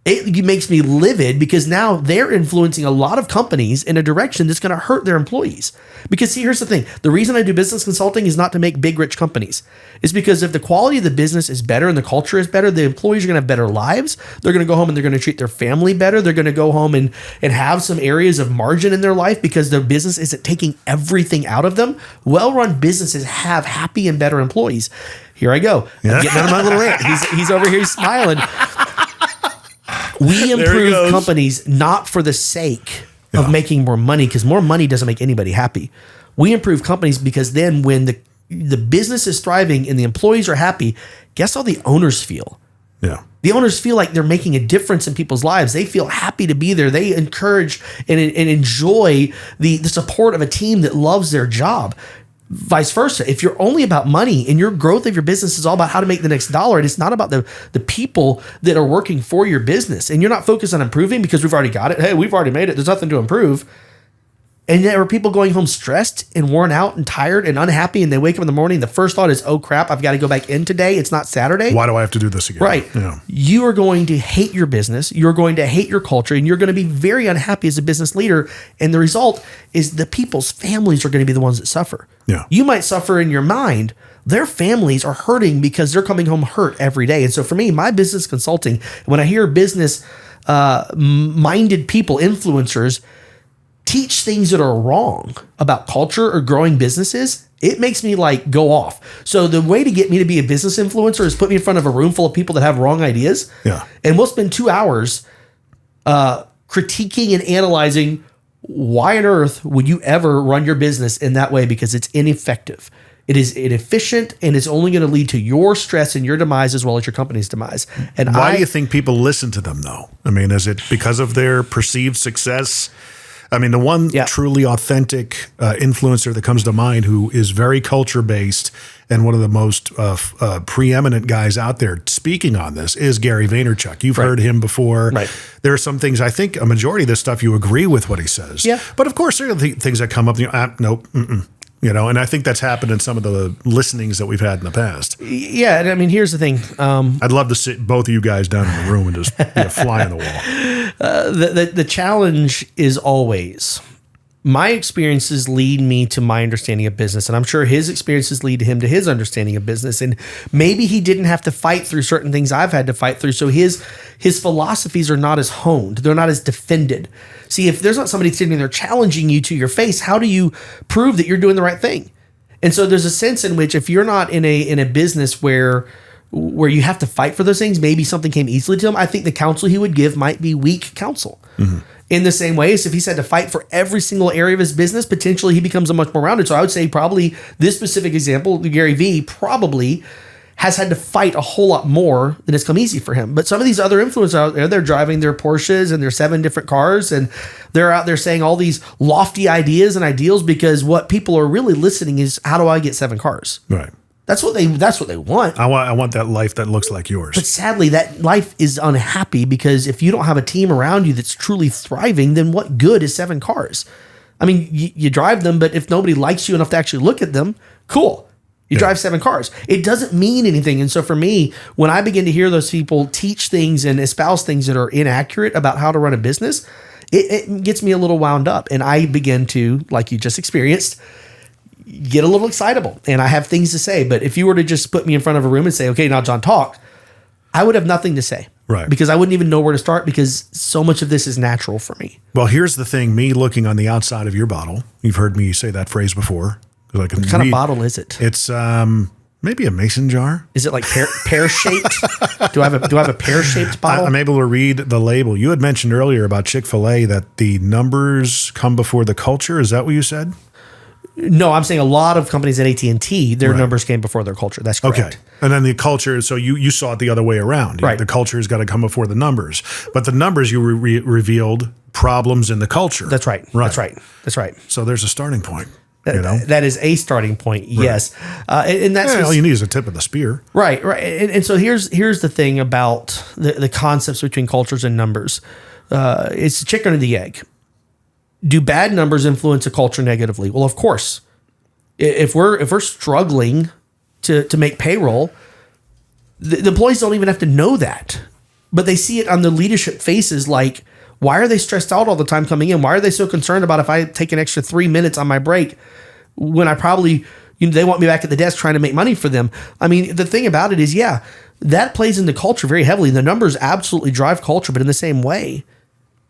it makes me livid because now they're influencing a lot of companies in a direction that's going to hurt their employees. Because see, here's the thing. The reason I do business consulting is not to make big, rich companies. It's because if the quality of the business is better and the culture is better, the employees are going to have better lives. They're going to go home and they're going to treat their family better. They're going to go home and have some areas of margin in their life because their business isn't taking everything out of them. Well-run businesses have happy and better employees. Here I go. I'm getting out of my little rant. He's over here smiling. We improve companies not for the sake of making more money, because more money doesn't make anybody happy. We improve companies because then when the business is thriving and the employees are happy, guess how the owners feel? Yeah. The owners feel like they're making a difference in people's lives. They feel happy to be there. They encourage and enjoy the support of a team that loves their job. Vice versa. If you're only about money and your growth of your business is all about how to make the next dollar, and it's not about the people that are working for your business, and you're not focused on improving because we've already got it. Hey, we've already made it. There's nothing to improve. And there are people going home stressed and worn out and tired and unhappy, and they wake up in the morning. The first thought is, oh crap, I've got to go back in today. It's not Saturday. Why do I have to do this again? Right. Yeah. You are going to hate your business. You're going to hate your culture, and you're going to be very unhappy as a business leader. And the result is the people's families are going to be the ones that suffer. Yeah. You might suffer in your mind. Their families are hurting because they're coming home hurt every day. And so for me, my business consulting, when I hear business minded people, influencers, teach things that are wrong about culture or growing businesses, it makes me like go off. So the way to get me to be a business influencer is put me in front of a room full of people that have wrong ideas. Yeah. And we'll spend 2 hours critiquing and analyzing why on earth would you ever run your business in that way, because it's ineffective. It is inefficient, and it's only going to lead to your stress and your demise as well as your company's demise. And why do you think people listen to them though? I mean, is it because of their perceived success? I mean, the one truly authentic influencer that comes to mind who is very culture-based and one of the most preeminent guys out there speaking on this is Gary Vaynerchuk. You've heard him before. Right. There are some things, I think a majority of this stuff you agree with what he says. Yeah. But of course, there are things that come up, nope, you know, and I think that's happened in some of the listenings that we've had in the past. Yeah, and I mean, here's the thing. I'd love to sit both of you guys down in the room and just fly on the wall. The challenge is always, my experiences lead me to my understanding of business, and I'm sure his experiences lead him to his understanding of business. And maybe he didn't have to fight through certain things I've had to fight through, so his philosophies are not as honed. They're not as defended. See, if there's not somebody sitting there challenging you to your face, how do you prove that you're doing the right thing? And so there's a sense in which if you're not in a business where you have to fight for those things, maybe something came easily to him. I think the counsel he would give might be weak counsel. Mm-hmm. In the same way as if he's had to fight for every single area of his business, potentially he becomes a much more rounded. So I would say probably this specific example, Gary V, probably has had to fight a whole lot more than it's come easy for him. But some of these other influencers out there, they're driving their Porsches and their 7 different cars, and they're out there saying all these lofty ideas and ideals because what people are really listening is, how do I get 7 cars? Right. That's what they want. I want that life that looks like yours. But sadly, that life is unhappy because if you don't have a team around you that's truly thriving, then what good is 7 cars? I mean, you drive them, but if nobody likes you enough to actually look at them, cool. You drive 7 cars. It doesn't mean anything. And so for me, when I begin to hear those people teach things and espouse things that are inaccurate about how to run a business, it gets me a little wound up. And I begin to, like you just experienced, get a little excitable, and I have things to say. But if you were to just put me in front of a room and say, okay, now John, talk, I would have nothing to say. Right. Because I wouldn't even know where to start because so much of this is natural for me. Well, here's the thing, me looking on the outside of your bottle, you've heard me say that phrase before. What kind of bottle is it? It's Maybe a mason jar. Is it like pear shaped? Do I have a pear shaped bottle? I'm able to read the label. You had mentioned earlier about Chick-fil-A that the numbers come before the culture. Is that what you said? No, I'm saying a lot of companies at AT&T, their numbers came before their culture. That's correct. Okay. And then the culture, so you saw it the other way around. Right. The culture has got to come before the numbers. But the numbers, you revealed problems in the culture. That's right. That's right. So there's a starting point. That is a starting point, yes. And that's all you need is a tip of the spear. Right. And so here's the thing about the concepts between cultures and numbers. It's the chicken or the egg. Do bad numbers influence a culture negatively? Well, of course. If we're struggling to make payroll, the employees don't even have to know that, but they see it on the leadership faces. Like, why are they stressed out all the time coming in? Why are they so concerned about if I take an extra 3 minutes on my break when I probably, they want me back at the desk trying to make money for them? I mean, the thing about it is, that plays into culture very heavily. The numbers absolutely drive culture, but in the same way,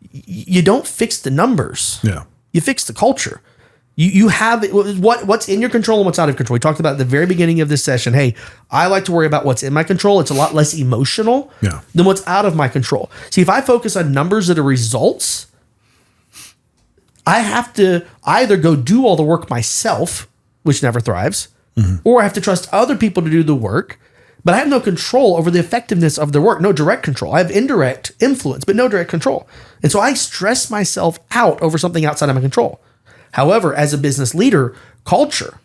you don't fix the numbers. Yeah. You fix the culture. You have what's in your control and what's out of control. We talked about at the very beginning of this session. Hey, I like to worry about what's in my control. It's a lot less emotional than what's out of my control. See, if I focus on numbers that are results, I have to either go do all the work myself, which never thrives, or I have to trust other people to do the work. But I have no control over the effectiveness of their work. No direct control. I have indirect influence, but no direct control. And so I stress myself out over something outside of my control. However, as a business leader, culture,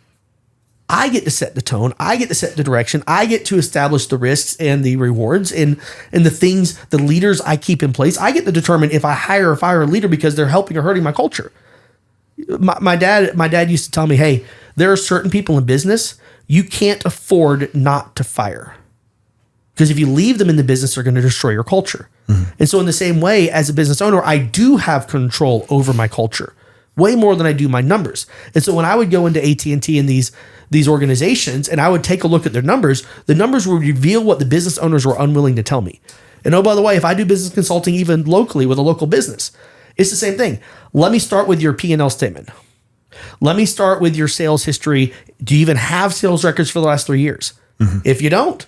I get to set the tone. I get to set the direction. I get to establish the risks and the rewards and the things, the leaders I keep in place. I get to determine if I hire or fire a leader because they're helping or hurting my culture. My dad used to tell me, hey, there are certain people in business you can't afford not to fire. Because if you leave them in the business, they're going to destroy your culture. And so in the same way, as a business owner, I do have control over my culture. Way more than I do my numbers. And so when I would go into AT&T and these organizations and I would take a look at their numbers, the numbers would reveal what the business owners were unwilling to tell me. And oh, by the way, if I do business consulting even locally with a local business, it's the same thing. Let me start with your P&L statement. Let me start with your sales history. Do you even have sales records for the last 3 years? If you don't,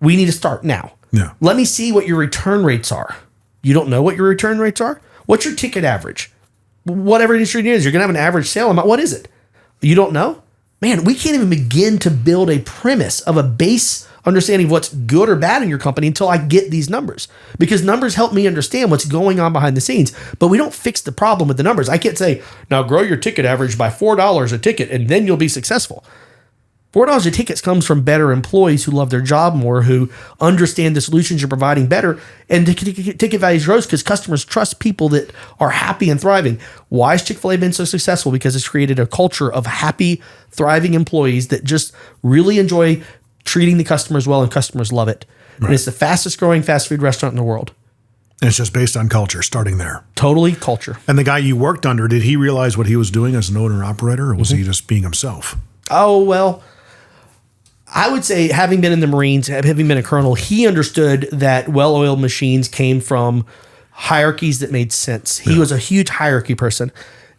we need to start now. Let me see what your return rates are. You don't know what your return rates are? What's your ticket average? Whatever industry it is, you're going to have an average sale amount. What is it? You don't know? Man, we can't even begin to build a premise of a base understanding of what's good or bad in your company until I get these numbers. Because numbers help me understand what's going on behind the scenes, but we don't fix the problem with the numbers. I can't say, now grow your ticket average by $4 a ticket and then you'll be successful. $4 a ticket comes from better employees who love their job more, who understand the solutions you're providing better, and ticket values grows because customers trust people that are happy and thriving. Why has Chick-fil-A been so successful? Because it's created a culture of happy, thriving employees that just really enjoy treating the customers well, and customers love it. Right. And it's the fastest growing fast food restaurant in the world. And it's just based on culture, starting there. Totally culture. And the guy you worked under, did he realize what he was doing as an owner-operator, or was he just being himself? Oh, well, I would say, having been in the Marines, having been a colonel, he understood that well-oiled machines came from hierarchies that made sense. He was a huge hierarchy person.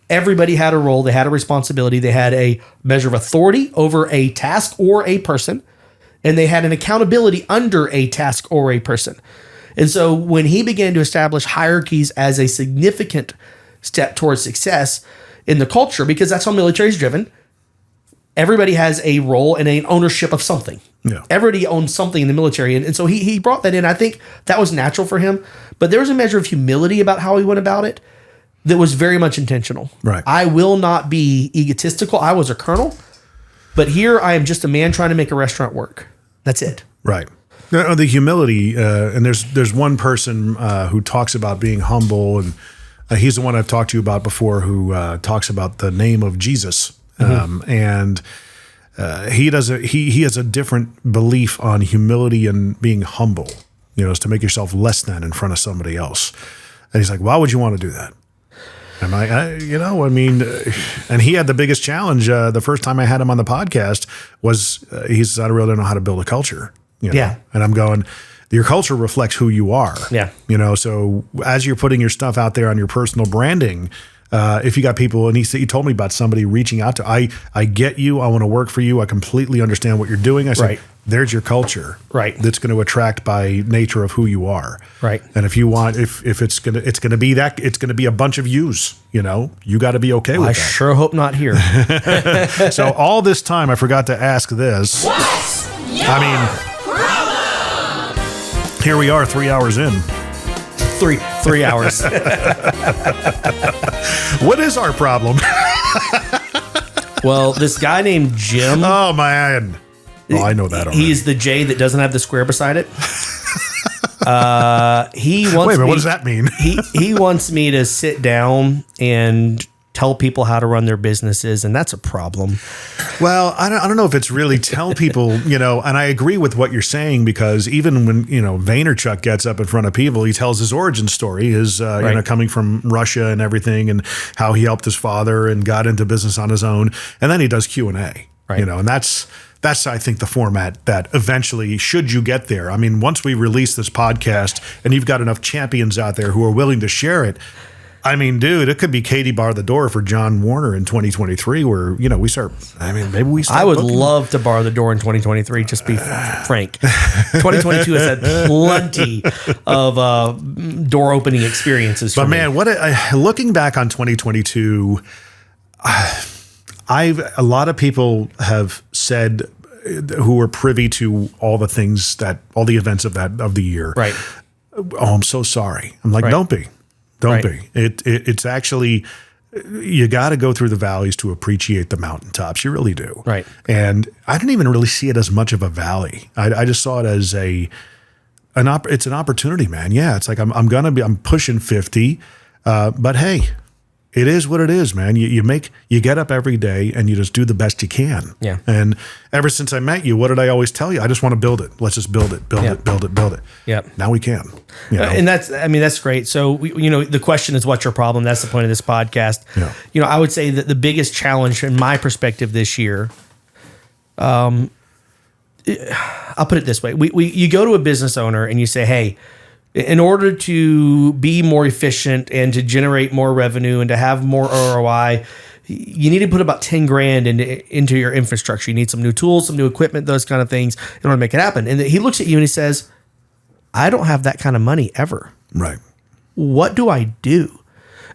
Everybody had a role. They had a responsibility. They had a measure of authority over a task or a person, and they had an accountability under a task or a person. And so when he began to establish hierarchies as a significant step towards success in the culture, because that's how military is driven, everybody has a role and an ownership of something. Everybody owns something in the military. And so he brought that in. I think that was natural for him. But there was a measure of humility about how he went about it that was very much intentional. Right. I will not be egotistical. I was a colonel. But here I am just a man trying to make a restaurant work. That's it. Right. The humility, and there's one person who talks about being humble, and he's the one I've talked to you about before, who talks about the name of Jesus. And he has a different belief on humility and being humble, is to make yourself less than in front of somebody else. And he's like, why would you want to do that? And and he had the biggest challenge the first time I had him on the podcast was he says, I really don't know how to build a culture. And I'm going, your culture reflects who you are. So as you're putting your stuff out there on your personal branding, if you got people, and he told me about somebody reaching out to, I get you. I want to work for you. I completely understand what you're doing. I said, Right. there's your culture. Right. That's going to attract by nature of who you are. Right. And if you want, if it's going to be that, it's going to be a bunch of yous, you got to be okay with I that. sure hope not here. So all this time, I forgot to ask this. Here we are 3 hours in. Three hours. What is our problem? Well, this guy named Jim. Oh, man. Oh, I know that already. He's the J that doesn't have the square beside it. He wants Wait a minute, me, what does that mean? he wants me to sit down and tell people how to run their businesses, and that's a problem. Well, I don't know if it's really tell people, and I agree with what you're saying, because even when, Vaynerchuk gets up in front of people, he tells his origin story, his, coming from Russia and everything, and how he helped his father and got into business on his own. And then he does Q&A, Right. And that's, I think, the format that eventually, should you get there, I mean, once we release this podcast and you've got enough champions out there who are willing to share it, I mean, dude, it could be Katie bar the door for John Woerner in 2023, where, we start, maybe we start. I would booking. love to bar the door in 2023, just be frank. 2022 has had plenty of door opening experiences for But me. man, looking back on 2022, a lot of people have said, who were privy to all the things all the events of the year. Right. Oh, I'm so sorry. I'm like, Right. Don't be. It's actually, you got to go through the valleys to appreciate the mountaintops. You really do. Right. And I didn't even really see it as much of a valley. I just saw it as it's an opportunity, man. Yeah. It's like, I'm pushing 50, but hey, it is what it is, man. You get up every day and you just do the best you can. Yeah. And ever since I met you, what did I always tell you? I just want to build it. Let's just build it, build Yeah. it, build it, build it. Yeah. Now we can. And that's great. So, the question is, what's your problem? That's the point of this podcast. Yeah. I would say that the biggest challenge in my perspective this year, I'll put it this way. You go to a business owner and you say, hey, in order to be more efficient and to generate more revenue and to have more ROI, you need to put about 10 grand into your infrastructure. You need some new tools, some new equipment, those kind of things in order to make it happen. And he looks at you and he says, I don't have that kind of money ever. Right. What do I do?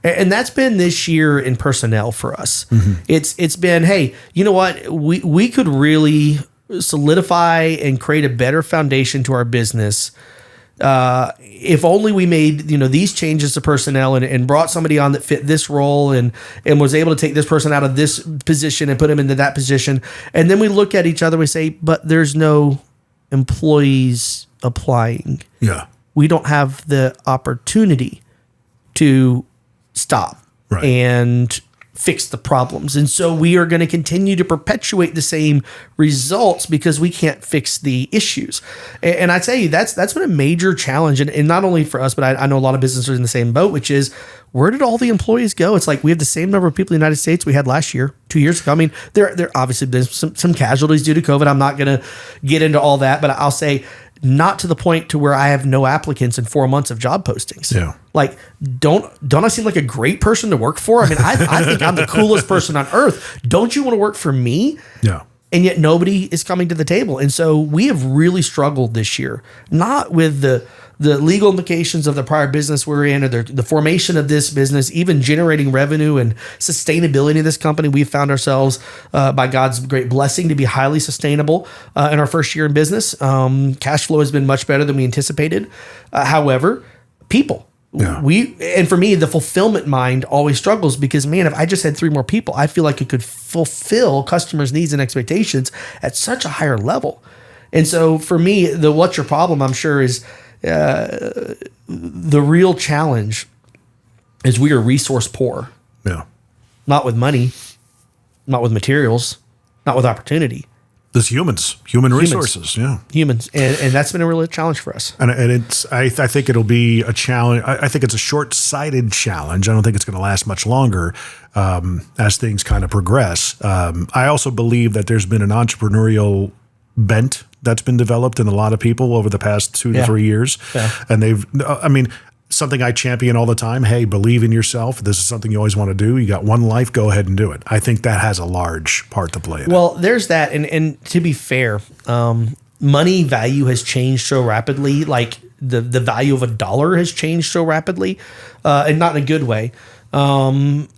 And that's been this year in personnel for us. Mm-hmm. It's been, hey, you know what? We could really solidify and create a better foundation to our business if only we made these changes to personnel and brought somebody on that fit this role and was able to take this person out of this position and put them into that position. And then we look at each other and we say, but there's no employees applying. Yeah. We don't have the opportunity to stop and fix the problems. And so we are going to continue to perpetuate the same results because we can't fix the issues. And I tell you, that's been a major challenge. And not only for us, but I know a lot of businesses are in the same boat, which is, where did all the employees go? It's like we have the same number of people in the United States we had last year, 2 years ago. I mean, there obviously been some casualties due to COVID. I'm not going to get into all that, but I'll say not to the point to where I have no applicants in 4 months of job postings. Yeah. Like, don't I seem like a great person to work for? I mean, I think I'm the coolest person on earth. Don't you want to work for me? Yeah. And yet nobody is coming to the table. And so we have really struggled this year, not with the legal implications of the prior business we're in or the formation of this business, even generating revenue and sustainability of this company. We've found ourselves, by God's great blessing, to be highly sustainable in our first year in business. Cash flow has been much better than we anticipated. However, people. Yeah. And for me, the fulfillment mind always struggles because, man, if I just had 3 more people, I feel like it could fulfill customers' needs and expectations at such a higher level. And so for me, what's your problem, I'm sure, is the real challenge is we are resource poor. Yeah. Not with money, not with materials, not with opportunity. There's human resources. Yeah. Humans. And that's been a real challenge for us. And I think it'll be a challenge. I think it's a short-sighted challenge. I don't think it's going to last much longer as things kind of progress. I also believe that there's been an entrepreneurial bent that's been developed in a lot of people over the past 2 to 3 years. Yeah. And something I champion all the time. Hey, believe in yourself. This is something you always want to do. You got one life, go ahead and do it. I think that has a large part to play in it. Well, there's that. And to be fair, money value has changed so rapidly. Like the value of a dollar has changed so rapidly, and not in a good way. And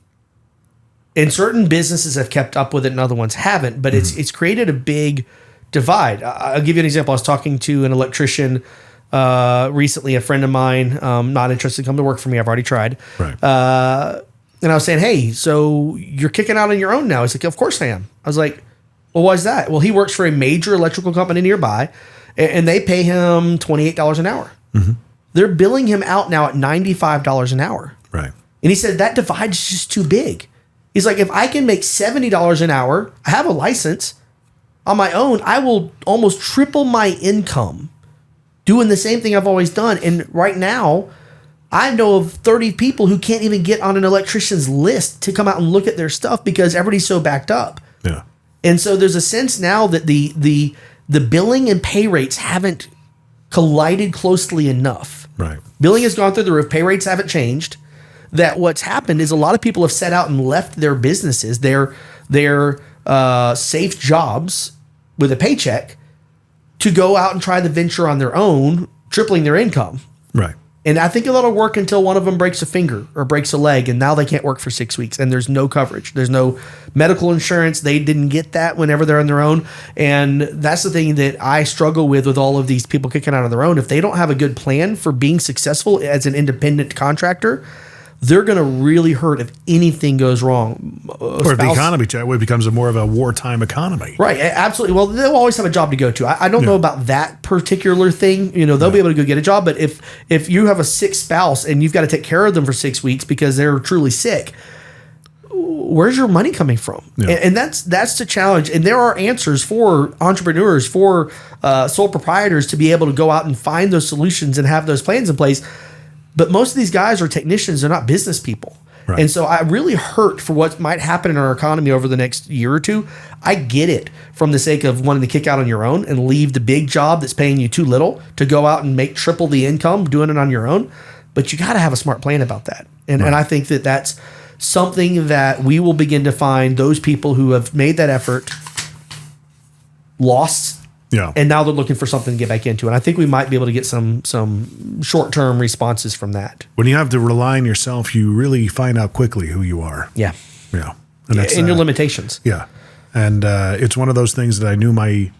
certain businesses have kept up with it and other ones haven't, but it's created a big divide. I'll give you an example. I was talking to an electrician recently, a friend of mine, not interested to come to work for me. I've already tried. Right. And I was saying, hey, so you're kicking out on your own now. He's like, of course I am. I was like, well, why is that? Well, he works for a major electrical company nearby, and they pay him $28 an hour. Mm-hmm. They're billing him out now at $95 an hour. Right. And he said that divide is just too big. He's like, if I can make $70 an hour, I have a license on my own, I will almost triple my income doing the same thing I've always done. And right now, I know of 30 people who can't even get on an electrician's list to come out and look at their stuff because everybody's so backed up. Yeah. And so there's a sense now that the billing and pay rates haven't collided closely enough. Right. Billing has gone through the roof. Pay rates haven't changed. That what's happened is a lot of people have set out and left their businesses, their safe jobs with a paycheck to go out and try the venture on their own, tripling their income. Right. And I think that'll work until one of them breaks a finger or breaks a leg, and now they can't work for 6 weeks, and there's no coverage. There's no medical insurance. They didn't get that whenever they're on their own. And that's the thing that I struggle with all of these people kicking out on their own. If they don't have a good plan for being successful as an independent contractor, they're going to really hurt if anything goes wrong. Or if the economy becomes more of a wartime economy. Right, absolutely. Well, they'll always have a job to go to. I don't know about that particular thing. You know, they'll be able to go get a job. But if you have a sick spouse and you've got to take care of them for 6 weeks because they're truly sick, where's your money coming from? Yeah. And that's the challenge. And there are answers for entrepreneurs, for sole proprietors to be able to go out and find those solutions and have those plans in place. But most of these guys are technicians. They're not business people. Right. And so I really hurt for what might happen in our economy over the next year or two. I get it from the sake of wanting to kick out on your own and leave the big job that's paying you too little to go out and make triple the income doing it on your own. But you got to have a smart plan about that. And I think that that's something that we will begin to find those people who have made that effort lost. Yeah. And now they're looking for something to get back into. And I think we might be able to get some short-term responses from that. When you have to rely on yourself, you really find out quickly who you are. Yeah. Yeah. And your limitations. Yeah. And it's one of those things that I knew my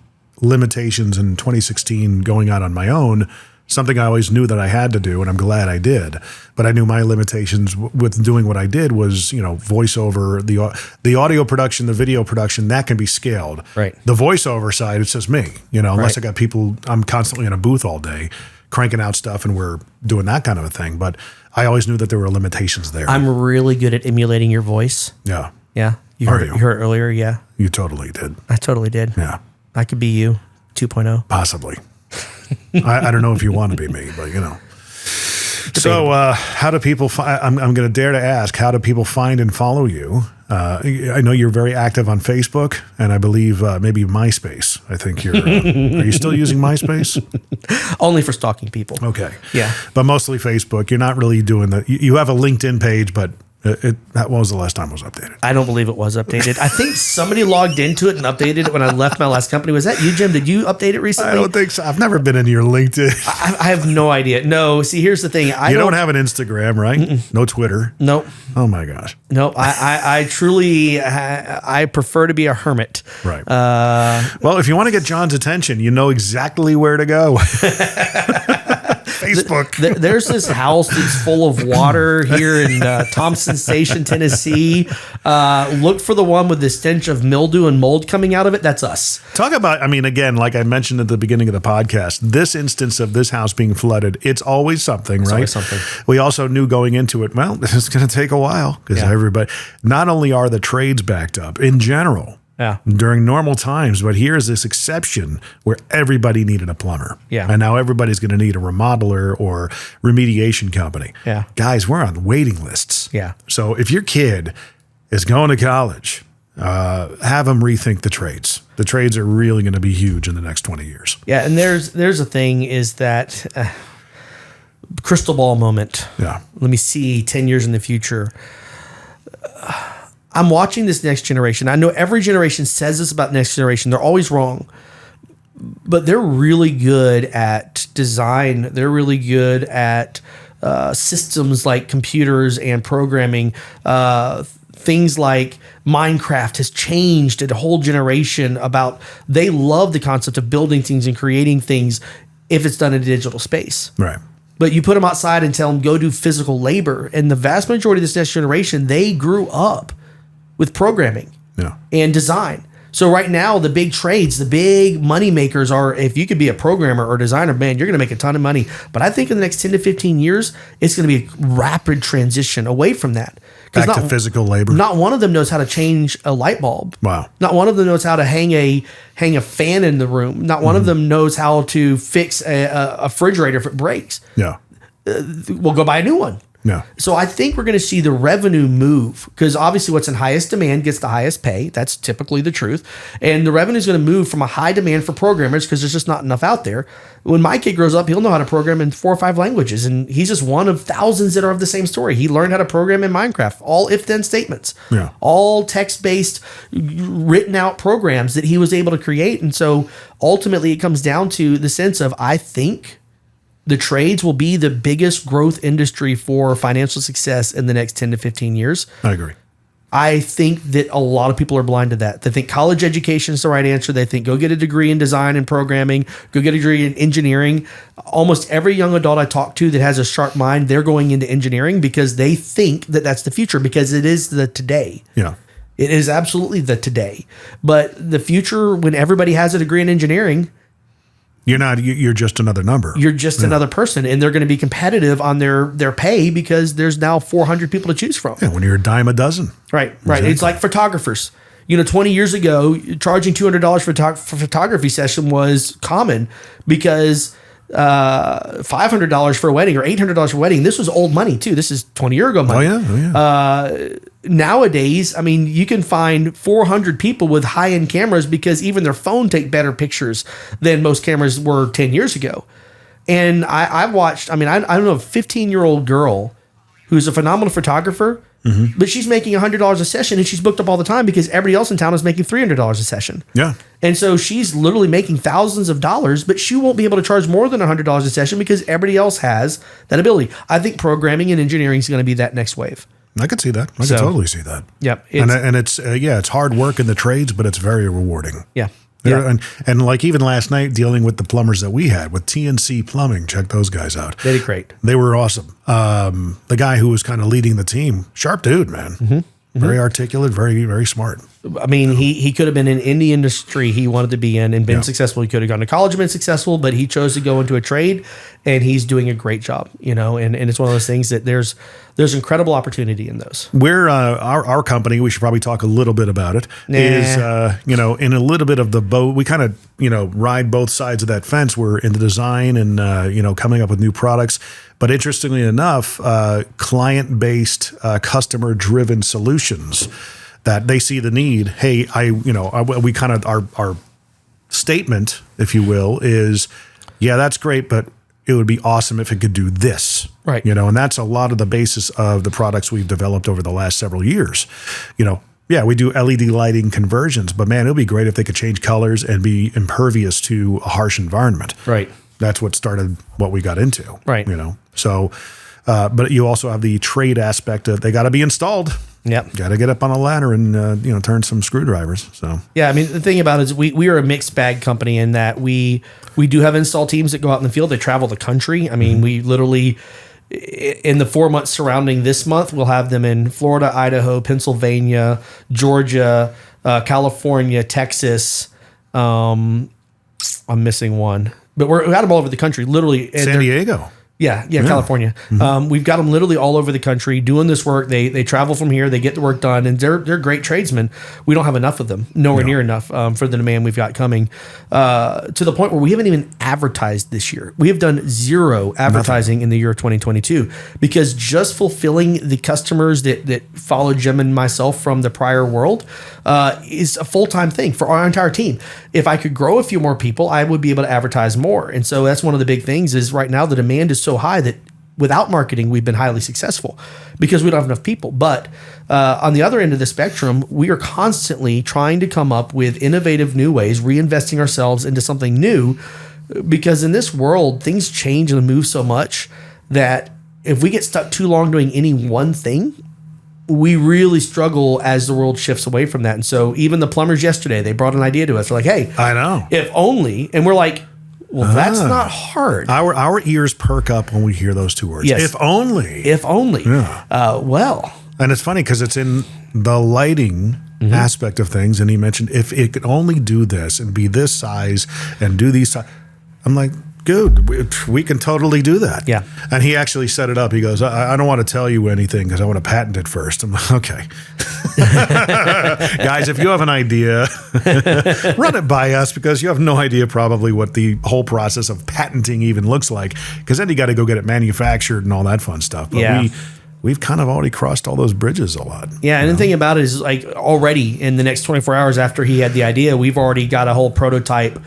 limitations in 2016 going out on my own, something I always knew that I had to do, and I'm glad I did. But I knew my limitations with doing what I did was, voiceover, the audio production, the video production, that can be scaled. Right. The voiceover side, it's just me, unless I got people, I'm constantly in a booth all day cranking out stuff and we're doing that kind of a thing. But I always knew that there were limitations there. I'm really good at emulating your voice. Yeah. Yeah. You heard it earlier. Yeah. You totally did. I totally did. Yeah. I could be you 2.0. Possibly. I don't know if you want to be me, but So how do people I'm going to dare to ask, how do people find and follow you? I know you're very active on Facebook, and I believe maybe MySpace. I think you're, are you still using MySpace? Only for stalking people. Okay. Yeah. But mostly Facebook. You're not really doing that. You have a LinkedIn page, but when was the last time it was updated? I don't believe it was updated. I think somebody logged into it and updated it when I left my last company. Was that you, Jim? Did you update it recently? I don't think so. I've never been into your LinkedIn. I have no idea. No. See, here's the thing. You don't have an Instagram, right? Mm-mm. No Twitter? Nope. Oh, my gosh. No, I truly, I prefer to be a hermit. Right. Well, if you want to get John's attention, you know exactly where to go. Facebook. There's this house that's full of water here in Thompson Station, Tennessee. Look for the one with the stench of mildew and mold coming out of it. That's us. Talk about, again, like I mentioned at the beginning of the podcast, this instance of this house being flooded, it's always something, right? Always something. We also knew going into it, well, this is going to take a while because everybody, not only are the trades backed up in general, during normal times, but here's this exception where everybody needed a plumber. Yeah. And now everybody's going to need a remodeler or remediation company. Yeah. Guys, we're on waiting lists. Yeah. So if your kid is going to college, have them rethink the trades. The trades are really going to be huge in the next 20 years. Yeah. And there's a thing is that crystal ball moment. Yeah. Let me see 10 years in the future. I'm watching this next generation. I know every generation says this about next generation. They're always wrong. But they're really good at design. They're really good at systems like computers and programming. Things like Minecraft has changed a whole generation about, they love the concept of building things and creating things if it's done in a digital space. Right. But you put them outside and tell them go do physical labor. And the vast majority of this next generation, they grew up with programming and design. So right now, the big trades, the big money makers are, if you could be a programmer or designer, man, you're going to make a ton of money. But I think in the next 10 to 15 years, it's going to be a rapid transition away from that. Back to physical labor. Not one of them knows how to change a light bulb. Wow. Not one of them knows how to hang a fan in the room. Not one of them knows how to fix a refrigerator if it breaks. Yeah. We'll go buy a new one. Yeah. So I think we're going to see the revenue move, because obviously what's in highest demand gets the highest pay. That's typically the truth. And the revenue is going to move from a high demand for programmers because there's just not enough out there. When my kid grows up, he'll know how to program in 4 or 5 languages. And he's just one of thousands that are of the same story. He learned how to program in Minecraft, all if-then statements, all text-based, written out programs that he was able to create. And so ultimately it comes down to the sense of, I think the trades will be the biggest growth industry for financial success in the next 10 to 15 years. I agree. I think that a lot of people are blind to that. They think college education is the right answer. They think go get a degree in design and programming, go get a degree in engineering. Almost every young adult I talk to that has a sharp mind, they're going into engineering because they think that that's the future, because it is the today. Yeah. It is absolutely the today. But the future, when everybody has a degree in engineering, you're just another number. You're just another person, and they're going to be competitive on their pay because there's now 400 people to choose from. Yeah, when you're a dime a dozen. Right. Exactly. It's like photographers. 20 years ago, charging $200 for photography session was common because $500 for a wedding or $800 for a wedding. This was old money too. This is 20 years ago money. Oh yeah. Nowadays, I mean, you can find 400 people with high-end cameras because even their phone take better pictures than most cameras were 10 years ago. And I've watched, I know a 15-year-old girl who's a phenomenal photographer, but she's making $100 a session and she's booked up all the time because everybody else in town is making $300 a session. Yeah. And so she's literally making thousands of dollars, but she won't be able to charge more than $100 a session because everybody else has that ability. I think programming and engineering is going to be that next wave. I could see that. I could totally see that. Yep. And it's hard work in the trades, but it's very rewarding. Yeah. And like even last night dealing with the plumbers that we had with TNC Plumbing, check those guys out. They did great. They were awesome. The guy who was kind of leading the team, sharp dude, man. Very articulate, very, very smart. I mean, he could have been in any industry he wanted to be in and been successful. He could have gone to college and been successful, but he chose to go into a trade, and he's doing a great job, and it's one of those things that there's incredible opportunity in those. We're our company, we should probably talk a little bit about it, is in a little bit of the boat. We kind of, ride both sides of that fence. We're in the design and, coming up with new products. But interestingly enough, client-based, customer-driven solutions that they see the need. Hey, we kind of our statement, if you will, is, yeah, that's great, but it would be awesome if it could do this. Right. And that's a lot of the basis of the products we've developed over the last several years. Yeah, we do LED lighting conversions, but man, it would be great if they could change colors and be impervious to a harsh environment. Right. That's what started what we got into. Right. So, but you also have the trade aspect of they got to be installed. Yep. Got to get up on a ladder and, turn some screwdrivers. So, yeah, I mean, the thing about it is we are a mixed bag company in that we do have install teams that go out in the field. They travel the country. I mean, we literally, in the 4 months surrounding this month, we'll have them in Florida, Idaho, Pennsylvania, Georgia, California, Texas. I'm missing one. But we got them all over the country, literally. San Diego. Yeah, California. We've got them literally all over the country doing this work. They travel from here, they get the work done, and they're great tradesmen. We don't have enough of them, nowhere near enough for the demand we've got coming, to the point where we haven't even advertised this year. We have done zero advertising in the year of 2022 because just fulfilling the customers that followed Jim and myself from the prior world is a full-time thing for our entire team. If I could grow a few more people, I would be able to advertise more. And so that's one of the big things is right now the demand is so high that without marketing, we've been highly successful because we don't have enough people. But on the other end of the spectrum, we are constantly trying to come up with innovative new ways, reinvesting ourselves into something new, because in this world, things change and move so much that if we get stuck too long doing any one thing, we really struggle as the world shifts away from that. And so even the plumbers yesterday, they brought an idea to us. They're like, hey, I know. If only, and we're like, well, that's not hard. Our ears perk up when we hear those two words. Yes. If only. If only. Yeah. Well. And it's funny because it's in the lighting aspect of things. And he mentioned if it could only do this and be this size and do these. I'm like, good, we can totally do that. Yeah. And he actually set it up. He goes, I don't want to tell you anything because I want to patent it first. I'm like, okay. Guys, if you have an idea, run it by us because you have no idea probably what the whole process of patenting even looks like, because then you got to go get it manufactured and all that fun stuff. But we've kind of already crossed all those bridges a lot. Yeah, and the thing about it is, like, already in the next 24 hours after he had the idea, we've already got a whole prototype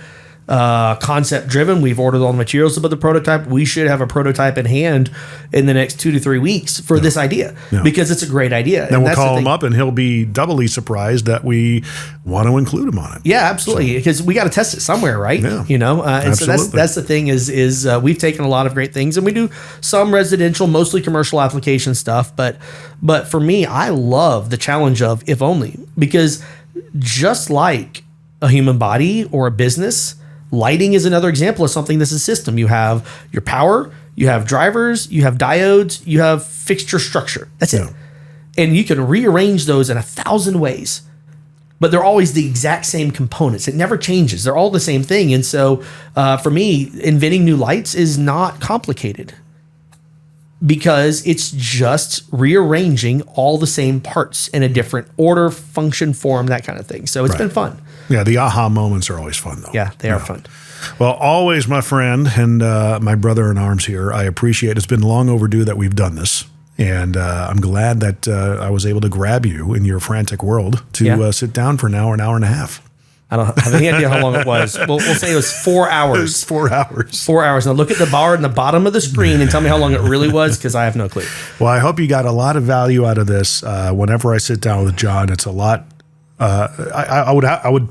concept driven. We've ordered all the materials about the prototype. We should have a prototype in hand in the next 2 to 3 weeks for this idea because it's a great idea. Then we'll call him up and he'll be doubly surprised that we want to include him on it. Yeah, absolutely. Because we got to test it somewhere, right? Yeah. You know, and so that's the thing is we've taken a lot of great things and we do some residential, mostly commercial application stuff. But for me, I love the challenge of if only, because just like a human body or a business, lighting is another example of something that's a system. You have your power, you have drivers, you have diodes, you have fixture structure. That's it. And you can rearrange those in 1,000 ways, but they're always the exact same components. It never changes. They're all the same thing. And so for me, inventing new lights is not complicated because it's just rearranging all the same parts in a different order, function, form, that kind of thing. So it's been fun. Yeah, the aha moments are always fun, though. Yeah, they are fun. Well, always, my friend and my brother in arms here, I appreciate it. It's been long overdue that we've done this. And I'm glad that I was able to grab you in your frantic world to sit down for an hour and a half. I don't have any idea how long it was. We'll say it was 4 hours. It was 4 hours. 4 hours. Now look at the bar in the bottom of the screen and tell me how long it really was, because I have no clue. Well, I hope you got a lot of value out of this. Whenever I sit down with John, it's a lot. I would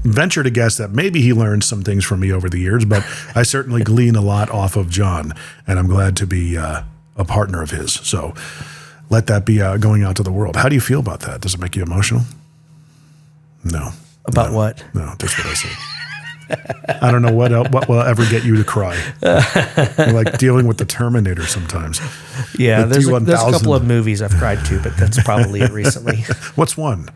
venture to guess that maybe he learned some things from me over the years, but I certainly glean a lot off of John, and I'm glad to be a partner of his. So let that be going out to the world. How do you feel about that? Does it make you emotional? No. About what? No, just what I said. I don't know what will ever get you to cry. You're like dealing with the Terminator sometimes. Yeah, there's a couple of movies I've cried to, but that's probably it recently. What's one?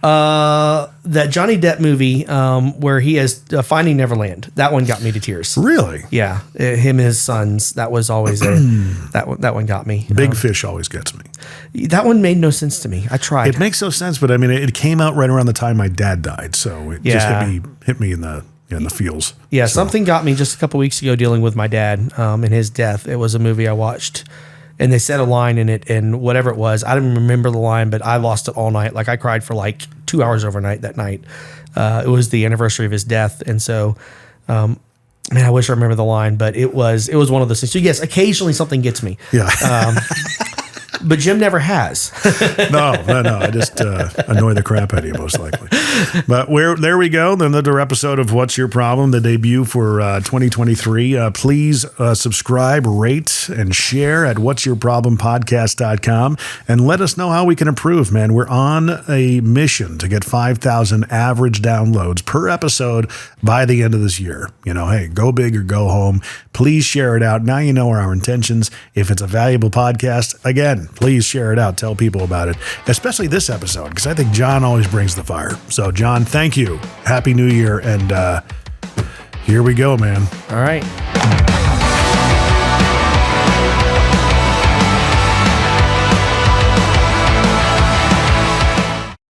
That Johnny Depp movie where he has Finding Neverland. That one got me to tears. Really? Yeah, him and his sons. That was always that one got me. Big Fish always gets me. That one made no sense to me. I tried. It makes no sense, but I mean, it came out right around the time my dad died, so it just hit me in the feels. Yeah, something got me just a couple weeks ago dealing with my dad and his death. It was a movie I watched, and they said a line in it, and whatever it was, I didn't remember the line, but I lost it all night. Like, I cried for like 2 hours overnight that night. It was the anniversary of his death, and so, man, I wish I remember the line, but it was one of those things. So yes, occasionally something gets me. Yeah. But Jim never has. No. I just annoy the crap out of you, most likely. But there we go. Another episode of What's Your Problem, the debut for 2023. Please subscribe, rate, and share at whatsyourproblempodcast.com and let us know how we can improve, man. We're on a mission to get 5,000 average downloads per episode by the end of this year. You know, hey, go big or go home. Please share it out. Now you know our intentions. If it's a valuable podcast, again, please share it out. Tell people about it, especially this episode, because I think John always brings the fire. So, John, thank you. Happy New Year. And here we go, man. All right.